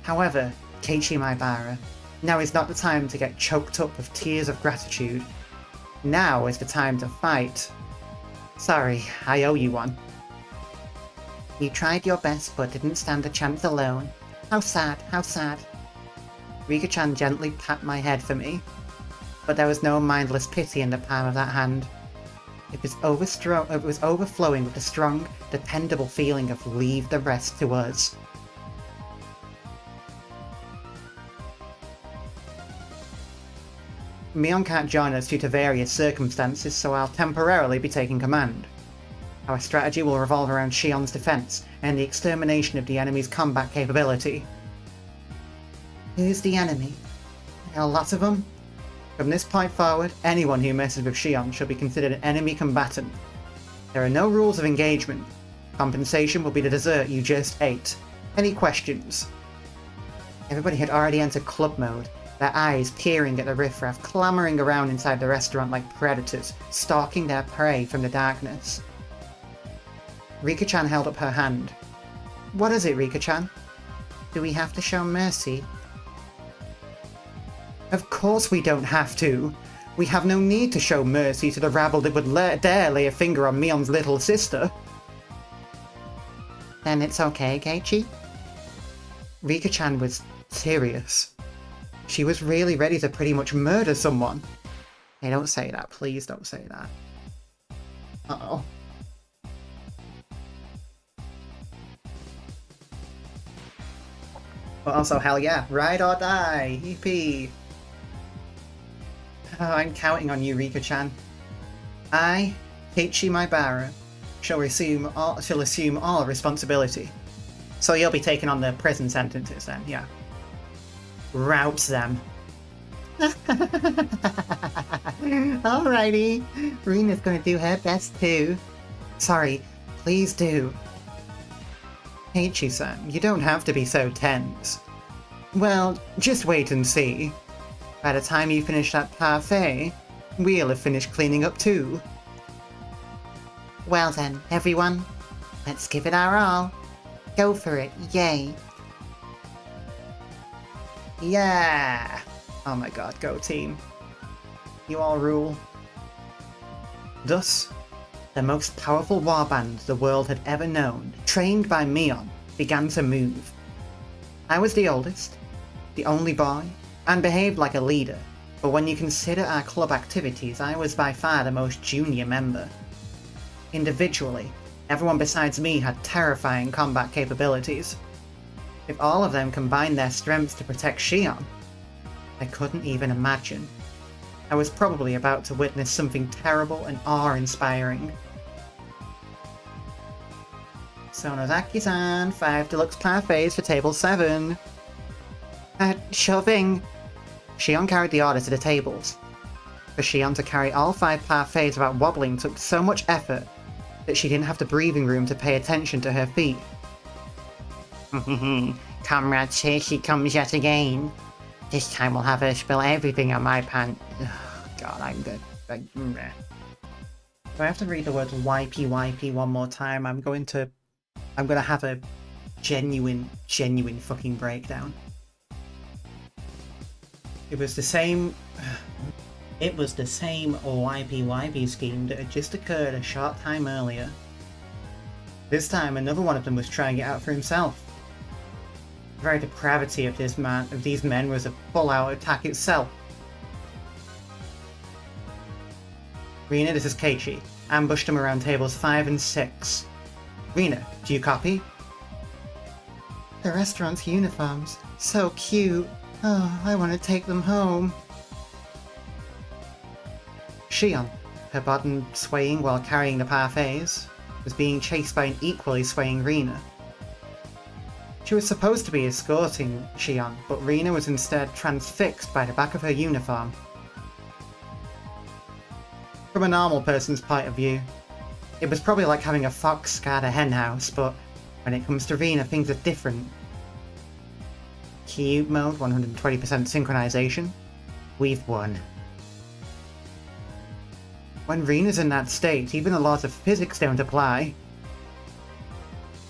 However, Keiichi Maibara, now is not the time to get choked up with tears of gratitude. Now is the time to fight. Sorry, I owe you one. You tried your best but didn't stand a chance alone. How sad, how sad. Rika-chan gently pat my head for me, but there was no mindless pity in the palm of that hand. It was overflowing with the strong, dependable feeling of leave the rest to us. Mion can't join us due to various circumstances, so I'll temporarily be taking command. Our strategy will revolve around Shion's defense and the extermination of the enemy's combat capability. Who's the enemy? A lot of them? From this point forward, anyone who messes with Shion shall be considered an enemy combatant. There are no rules of engagement. Compensation will be the dessert you just ate. Any questions? Everybody had already entered club mode, their eyes peering at the riffraff, clamoring around inside the restaurant like predators, stalking their prey from the darkness. Rika-chan held up her hand. What is it, Rika-chan? Do we have to show mercy? Of course we don't have to. We have no need to show mercy to the rabble that would dare lay a finger on Mion's little sister. Then it's okay, Keiichi? Rika-chan was serious. She was really ready to pretty much murder someone. Hey, don't say that. Please don't say that. Uh-oh. But also, hell yeah. Ride or die. Yippee. Oh, I'm counting on you, Rika-chan. I, Keiichi Maibara, shall assume all responsibility. So you'll be taking on the prison sentences then, yeah. Rout them. Alrighty. Rina's gonna do her best too. Sorry, please do. Keiichi-san, you don't have to be so tense. Well, just wait and see. By the time you finish that parfait, we'll have finished cleaning up too. Well then, everyone, let's give it our all. Go for it, yay. Yeah! Oh my god, go team. You all rule. Thus, the most powerful warband the world had ever known, trained by Mion, began to move. I was the oldest, the only boy, and behaved like a leader, but when you consider our club activities, I was by far the most junior member. Individually, everyone besides me had terrifying combat capabilities. If all of them combined their strengths to protect Shion, I couldn't even imagine. I was probably about to witness something terrible and awe-inspiring. Sonozaki-san, 5 deluxe parfaits for table 7. Shoving. Shion carried the order to the tables. For Shion to carry all 5 parfaits without wobbling took so much effort that she didn't have the breathing room to pay attention to her feet. Comrade, here she comes yet again. This time we'll have her spill everything on my pants. God, I'm good. Do I have to read the words YP one more time? I'm gonna have a genuine fucking breakdown. It was the same YP scheme that had just occurred a short time earlier. This time another one of them was trying it out for himself. The very depravity of these men was a full-out attack itself. Rina, this is Keiichi. Ambushed him around tables 5 and 6. Rina, do you copy? The restaurant's uniforms. So cute. Oh, I want to take them home. Shion, her bottom swaying while carrying the parfaits, was being chased by an equally swaying Rina. She was supposed to be escorting Shion, but Rina was instead transfixed by the back of her uniform. From a normal person's point of view, it was probably like having a fox guard a henhouse, but when it comes to Rina, things are different. Cube mode, 120% synchronization. We've won. When Rina's in that state, even the laws of physics don't apply.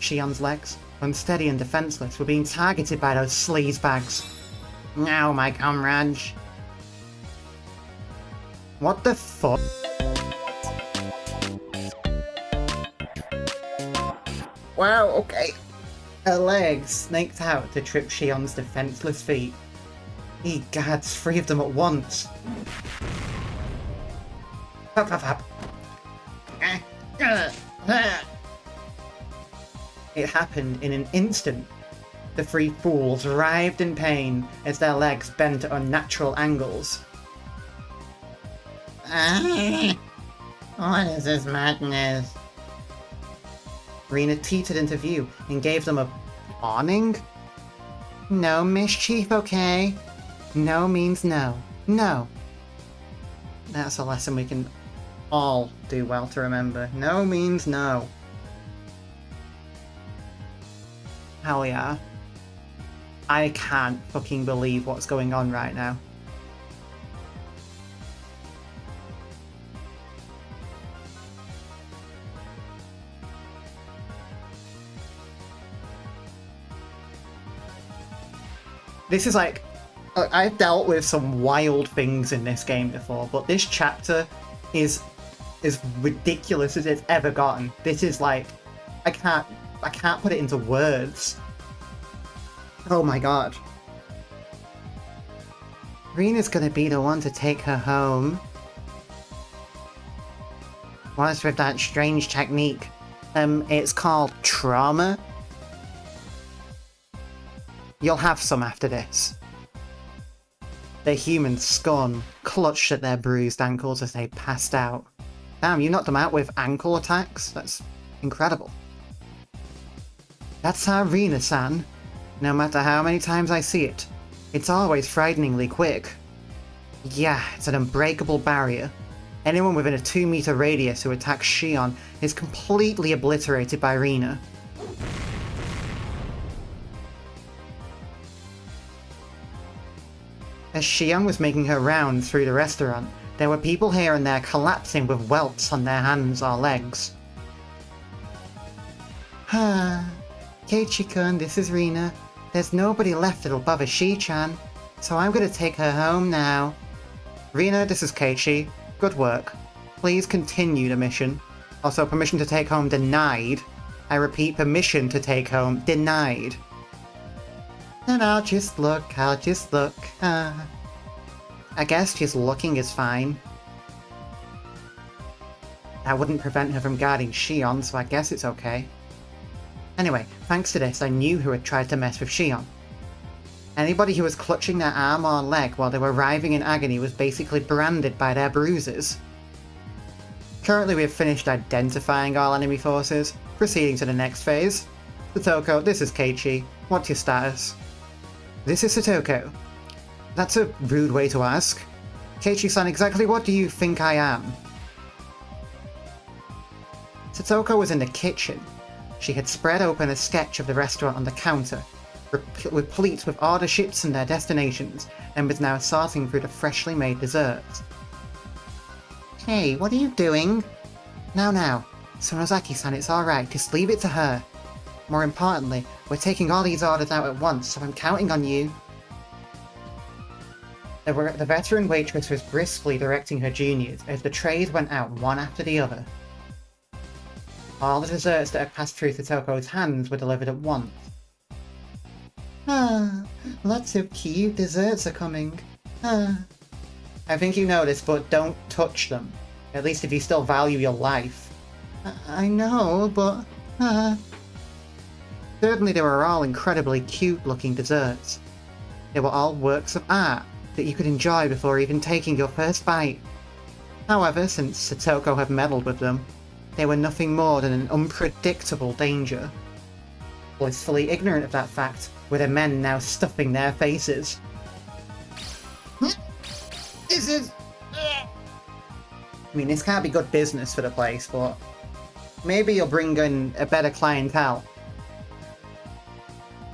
Shion's legs, unsteady and defenseless, were being targeted by those sleazebags. Now, my comrades. What the fuck? Wow, okay. Her legs snaked out to trip Shion's defenseless feet. Ye gods, 3 of them at once. Hop, hop, hop. It happened in an instant. The 3 fools writhed in pain as their legs bent at unnatural angles. What is this madness? Rina teetered into view and gave them a warning. No mischief, okay? No means no. No. That's a lesson we can all do well to remember. No means no. Hell yeah. I can't fucking believe what's going on right now. This is like, I've dealt with some wild things in this game before, but this chapter is as ridiculous as it's ever gotten. This is like, I can't put it into words. Oh my god. Rina's gonna be the one to take her home. What's with that strange technique? It's called trauma. You'll have some after this. The human scum clutched at their bruised ankles as they passed out. Damn, you knocked them out with ankle attacks? That's incredible. That's our Rina-san. No matter how many times I see it, it's always frighteningly quick. Yeah, it's an unbreakable barrier. Anyone within a 2-meter radius who attacks Shion is completely obliterated by Rina. As Shion was making her rounds through the restaurant, there were people here and there collapsing with welts on their hands or legs. Keiichi-kun, this is Rina. There's nobody left that'll bother Shi-chan, so I'm gonna take her home now. Rina, this is Keiichi. Good work. Please continue the mission. Also, permission to take home denied. I repeat, permission to take home denied. And I'll just look. I guess just looking is fine. That wouldn't prevent her from guarding Shion, so I guess it's okay. Anyway, thanks to this, I knew who had tried to mess with Shion. Anybody who was clutching their arm or leg while they were writhing in agony was basically branded by their bruises. Currently we have finished identifying all enemy forces, proceeding to the next phase. Satoko, this is Keiichi. What's your status? This is Satoko. That's a rude way to ask. Keiichi-san, exactly what do you think I am? Satoko was in the kitchen. She had spread open a sketch of the restaurant on the counter, replete with order sheets and their destinations, and was now sorting through the freshly made desserts. Hey, what are you doing? Now, Sonozaki-san, it's alright, just leave it to her. More importantly, we're taking all these orders out at once, so I'm counting on you. The veteran waitress was briskly directing her juniors as the trays went out one after the other. All the desserts that had passed through Satoko's hands were delivered at once. Ah, lots of cute desserts are coming. Ah. I think you noticed, but don't touch them. At least if you still value your life. I know, but... Certainly they were all incredibly cute-looking desserts. They were all works of art that you could enjoy before even taking your first bite. However, since Satoko had meddled with them, they were nothing more than an unpredictable danger. Blissfully ignorant of that fact, were the men now stuffing their faces. This is... I mean, this can't be good business for the place, but maybe you'll bring in a better clientele.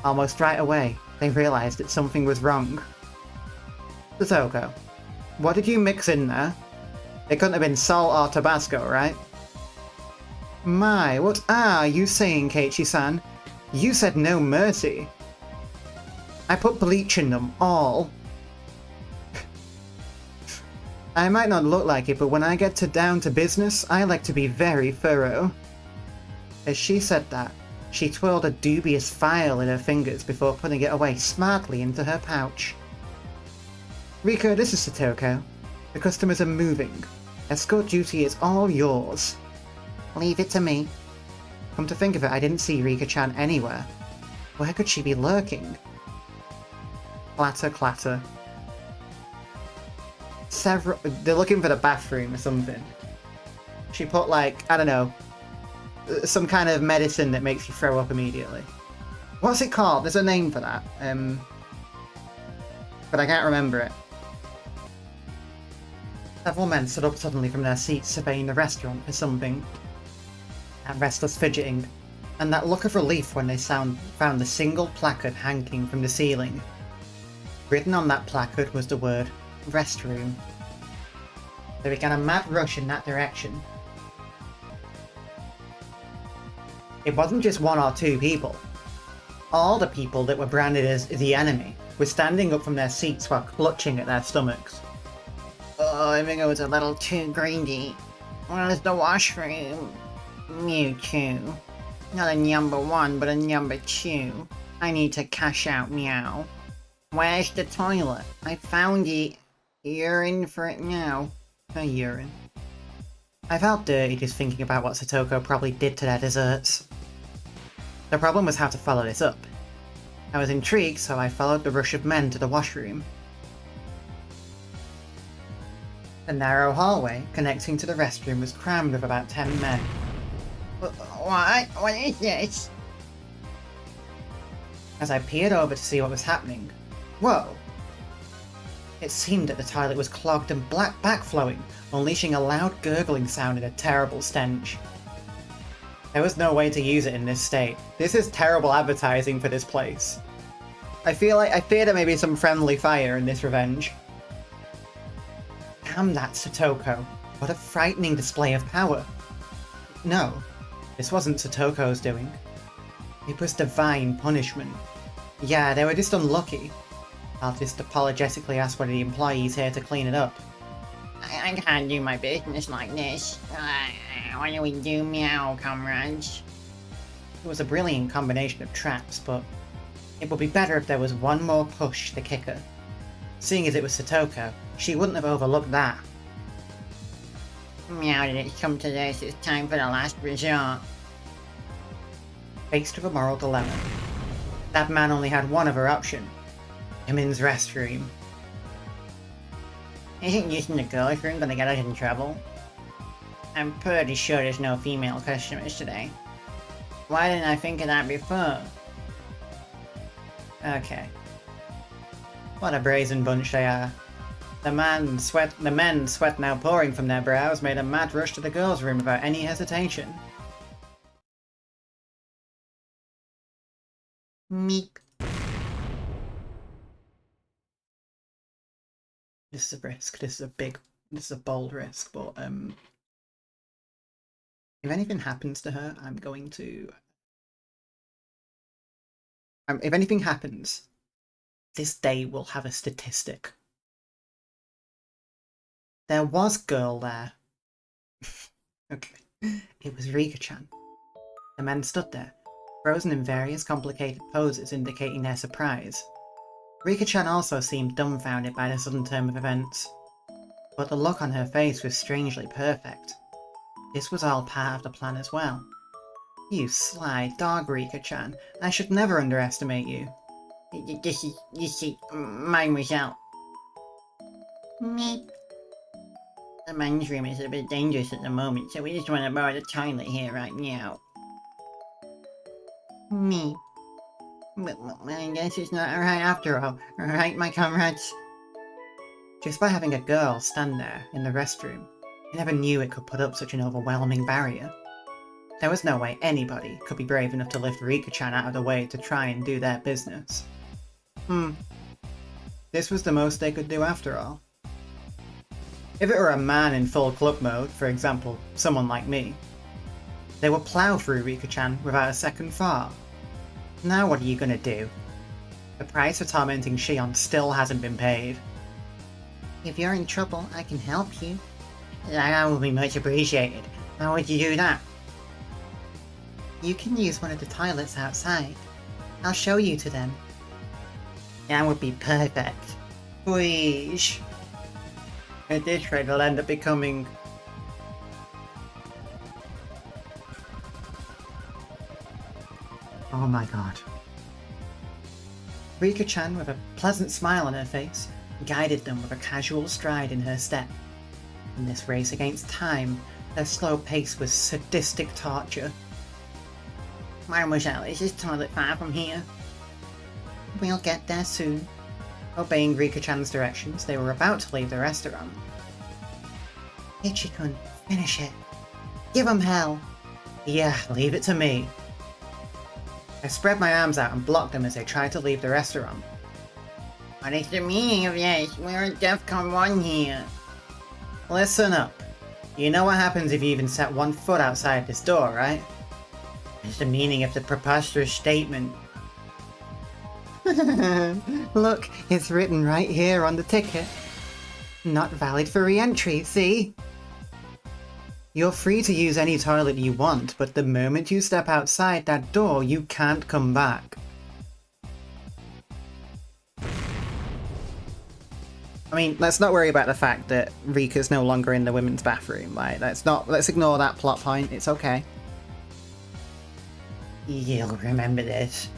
Almost right away, they realised that something was wrong. Satoko, what did you mix in there? It couldn't have been salt or Tabasco, right? My, what are you saying, Keiichi-san? You said no mercy. I put bleach in them, all. I might not look like it, but when I get down to business, I like to be very thorough. As she said that, she twirled a dubious file in her fingers before putting it away smartly into her pouch. Rika, this is Satoko. The customers are moving. Escort duty is all yours. Leave it to me. Come to think of it, I didn't see Rika-chan anywhere. Where could she be lurking? Clatter, clatter. They're looking for the bathroom or something. She put, like, I don't know, some kind of medicine that makes you throw up immediately. What's it called? There's a name for that. But I can't remember it. Several men stood up suddenly from their seats, surveying the restaurant for something. That restless fidgeting, and that look of relief when they found the single placard hanging from the ceiling. Written on that placard was the word restroom. They began a mad rush in that direction. It wasn't just one or two people. All the people that were branded as the enemy were standing up from their seats while clutching at their stomachs. Oh, I think it was a little too greedy. Where's the washroom? Me too. Not a number one, but a number two. I need to cash out, meow. Where's the toilet? I found it. You're in for it now. A urine. I felt dirty just thinking about what Satoko probably did to their desserts. The problem was how to follow this up. I was intrigued, so I followed the rush of men to the washroom. The narrow hallway connecting to the restroom was crammed with about 10 men. What? What is this? As I peered over to see what was happening, whoa! It seemed that the toilet was clogged and black backflowing, unleashing a loud gurgling sound and a terrible stench. There was no way to use it in this state. This is terrible advertising for this place. I fear there may be some friendly fire in this revenge. Damn that Satoko. What a frightening display of power. No, this wasn't Satoko's doing. It was divine punishment. Yeah, they were just unlucky. I'll just apologetically ask one of the employees here to clean it up. I can't do my business like this. What do we do, meow, comrades? It was a brilliant combination of traps, but it would be better if there was one more push to kick her. Seeing as it was Satoko, she wouldn't have overlooked that. Meow, did it come to this? It's time for the last resort. Faced with a moral dilemma, that man only had one other option. women's restroom. Isn't using the girls' room gonna get us in trouble? I'm pretty sure there's no female customers today. Why didn't I think of that before? Okay. What a brazen bunch they are. The men, sweat now pouring from their brows, made a mad rush to the girls' room without any hesitation. Meep. This is a risk. This is a bold risk, but if anything happens to her, I'm going to... if anything happens, this day will have a statistic. There was girl there. Okay. It was Rika-chan. The men stood there, frozen in various complicated poses indicating their surprise. Rika-chan also seemed dumbfounded by the sudden turn of events, but the look on her face was strangely perfect. This was all part of the plan as well. You sly dog, Rika-chan. I should never underestimate you. You see, mine was out. Meep. The men's room is a bit dangerous at the moment, so we just want to borrow the toilet here right now. Meep. But I guess it's not alright after all, right, my comrades? Just by having a girl stand there in the restroom, I never knew it could put up such an overwhelming barrier. There was no way anybody could be brave enough to lift Rika-chan out of the way to try and do their business. This was the most they could do after all. If it were a man in full club mode, for example, someone like me, they would plough through Rika-chan without a second thought. Now what are you gonna do? The price for tormenting Shion still hasn't been paid. If you're in trouble, I can help you. That will be much appreciated. How would you do that? You can use one of the toilets outside. I'll show you to them. That would be perfect. Please. At this rate, it'll end up becoming... Oh my god. Rika-chan, with a pleasant smile on her face, guided them with a casual stride in her step. In this race against time, their slow pace was sadistic torture. Mademoiselle, is this toilet far from here? We'll get there soon. Obeying Rika-chan's directions, they were about to leave the restaurant. Ichi-kun, finish it. Give 'em hell. Yeah, leave it to me. I spread my arms out and blocked them as they tried to leave the restaurant. What is the meaning of this? We're at DEFCON 1 here. Listen up. You know what happens if you even set one foot outside this door, right? It's the meaning of the preposterous statement. Look, it's written right here on the ticket. Not valid for re-entry, see? You're free to use any toilet you want, but the moment you step outside that door, you can't come back. I mean, let's not worry about the fact that Rika's no longer in the women's bathroom, right? Let's ignore that plot point, it's okay. You'll remember this.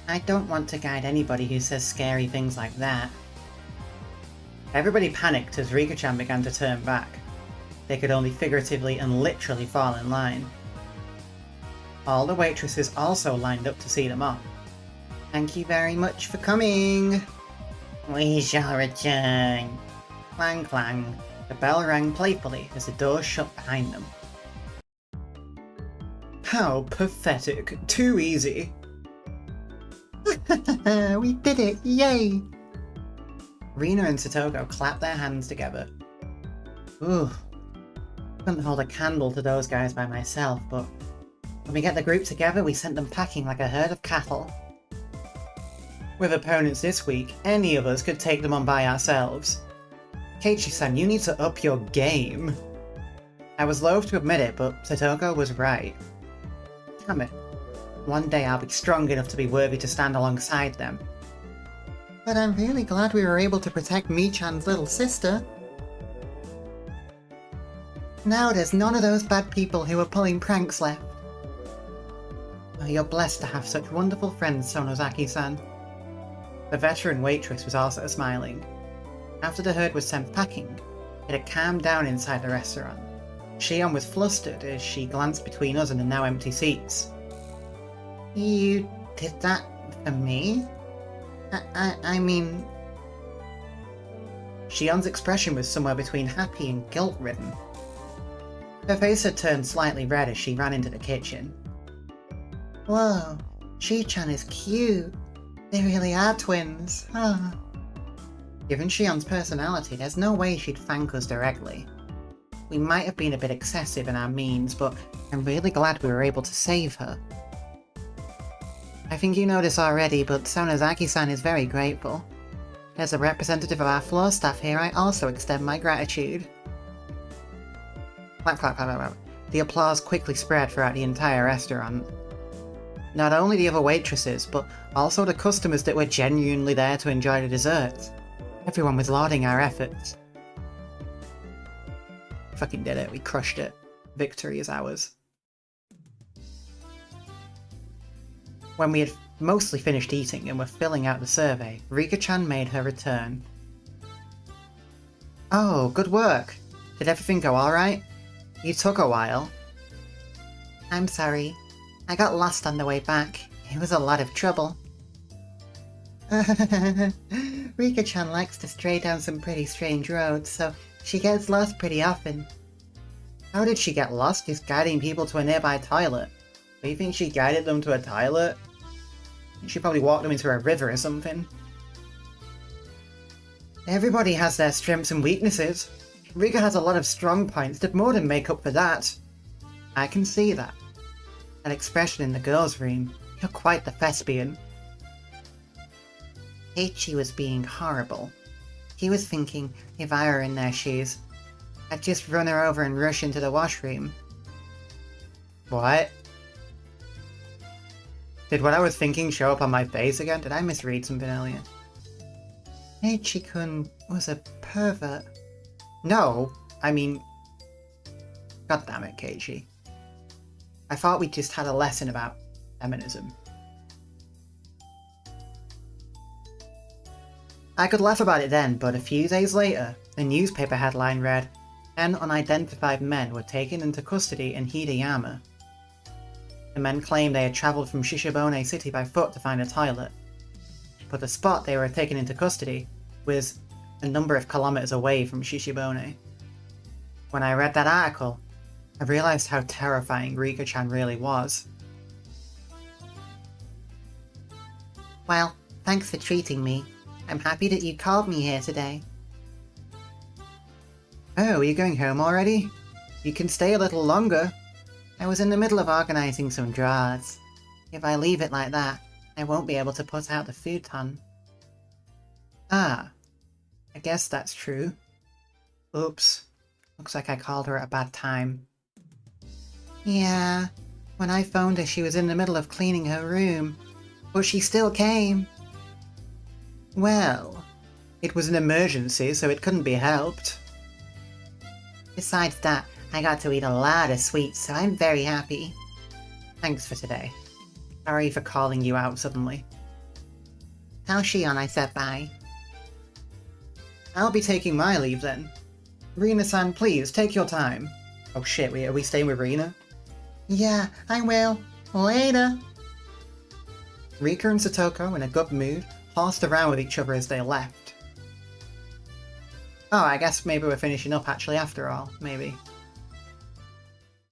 I don't want to guide anybody who says scary things like that. Everybody panicked as Rika-chan began to turn back. They could only figuratively and literally fall in line. All the waitresses also lined up to see them off. Thank you very much for coming! We shall return. Clang clang. The bell rang playfully as the door shut behind them. How pathetic. Too easy. We did it! Yay! Rina and Satoko clapped their hands together. Ooh. Couldn't hold a candle to those guys by myself, but when we get the group together, we sent them packing like a herd of cattle. With opponents this week, any of us could take them on by ourselves. Keiichi-san, you need to up your game. I was loath to admit it, but Satoko was right. Damn it. One day I'll be strong enough to be worthy to stand alongside them. But I'm really glad we were able to protect Mi-chan's little sister. Now there's none of those bad people who are pulling pranks left. Oh, you're blessed to have such wonderful friends, Sonozaki-san. The veteran waitress was also smiling. After the herd was sent packing, it had calmed down inside the restaurant. Shion was flustered as she glanced between us and the now empty seats. You did that for me? I mean... Shion's expression was somewhere between happy and guilt-ridden. Her face had turned slightly red as she ran into the kitchen. Whoa, Shi-chan is cute. They really are twins, huh? Given Shion's personality, there's no way she'd thank us directly. We might have been a bit excessive in our means, but I'm really glad we were able to save her. I think you know this already, but Sonozaki-san is very grateful. As a representative of our floor staff here, I also extend my gratitude. Clap, clap, clap, clap, clap. The applause quickly spread throughout the entire restaurant. Not only the other waitresses, but also the customers that were genuinely there to enjoy the desserts. Everyone was lauding our efforts. Fucking did it, we crushed it. Victory is ours. When we had mostly finished eating and were filling out the survey, Rika-chan made her return. Oh, good work! Did everything go alright? You took a while. I'm sorry. I got lost on the way back. It was a lot of trouble. Rika-chan likes to stray down some pretty strange roads, so she gets lost pretty often. How did she get lost just guiding people to a nearby toilet? Do you think she guided them to a toilet? She probably walked them into a river or something. Everybody has their strengths and weaknesses. Rika has a lot of strong points that more than make up for that. I can see that. That expression in the girls' room. You're quite the thespian. Heichi was being horrible. He was thinking, if I were in their shoes, I'd just run her over and rush into the washroom. What? Did what I was thinking show up on my face again? Did I misread something earlier? Heichi-kun was a pervert. No, I mean... God damn it, Keiichi. I thought we just had a lesson about feminism. I could laugh about it then, but a few days later, a newspaper headline read, 10 unidentified men were taken into custody in Hideyama. The men claimed they had travelled from Shishibone City by foot to find a toilet, but the spot they were taken into custody was a number of kilometres away from Shishibone. When I read that article, I realised how terrifying Rika-chan really was. Well, thanks for treating me. I'm happy that you called me here today. Oh, are you going home already? You can stay a little longer. I was in the middle of organising some drawers. If I leave it like that, I won't be able to put out the futon. Ah, I guess that's true. Oops. Looks like I called her at a bad time. Yeah, when I phoned her she was in the middle of cleaning her room, but she still came. Well, it was an emergency, so it couldn't be helped. Besides that, I got to eat a lot of sweets, so I'm very happy. Thanks for today. Sorry for calling you out suddenly. Tell Shion I said bye. I'll be taking my leave then. Rina-san, please, take your time. Oh shit, are we staying with Rina? Yeah, I will. Later. Rika and Satoko, in a good mood, horsed around with each other as they left. Oh, I guess maybe we're finishing up actually after all, maybe.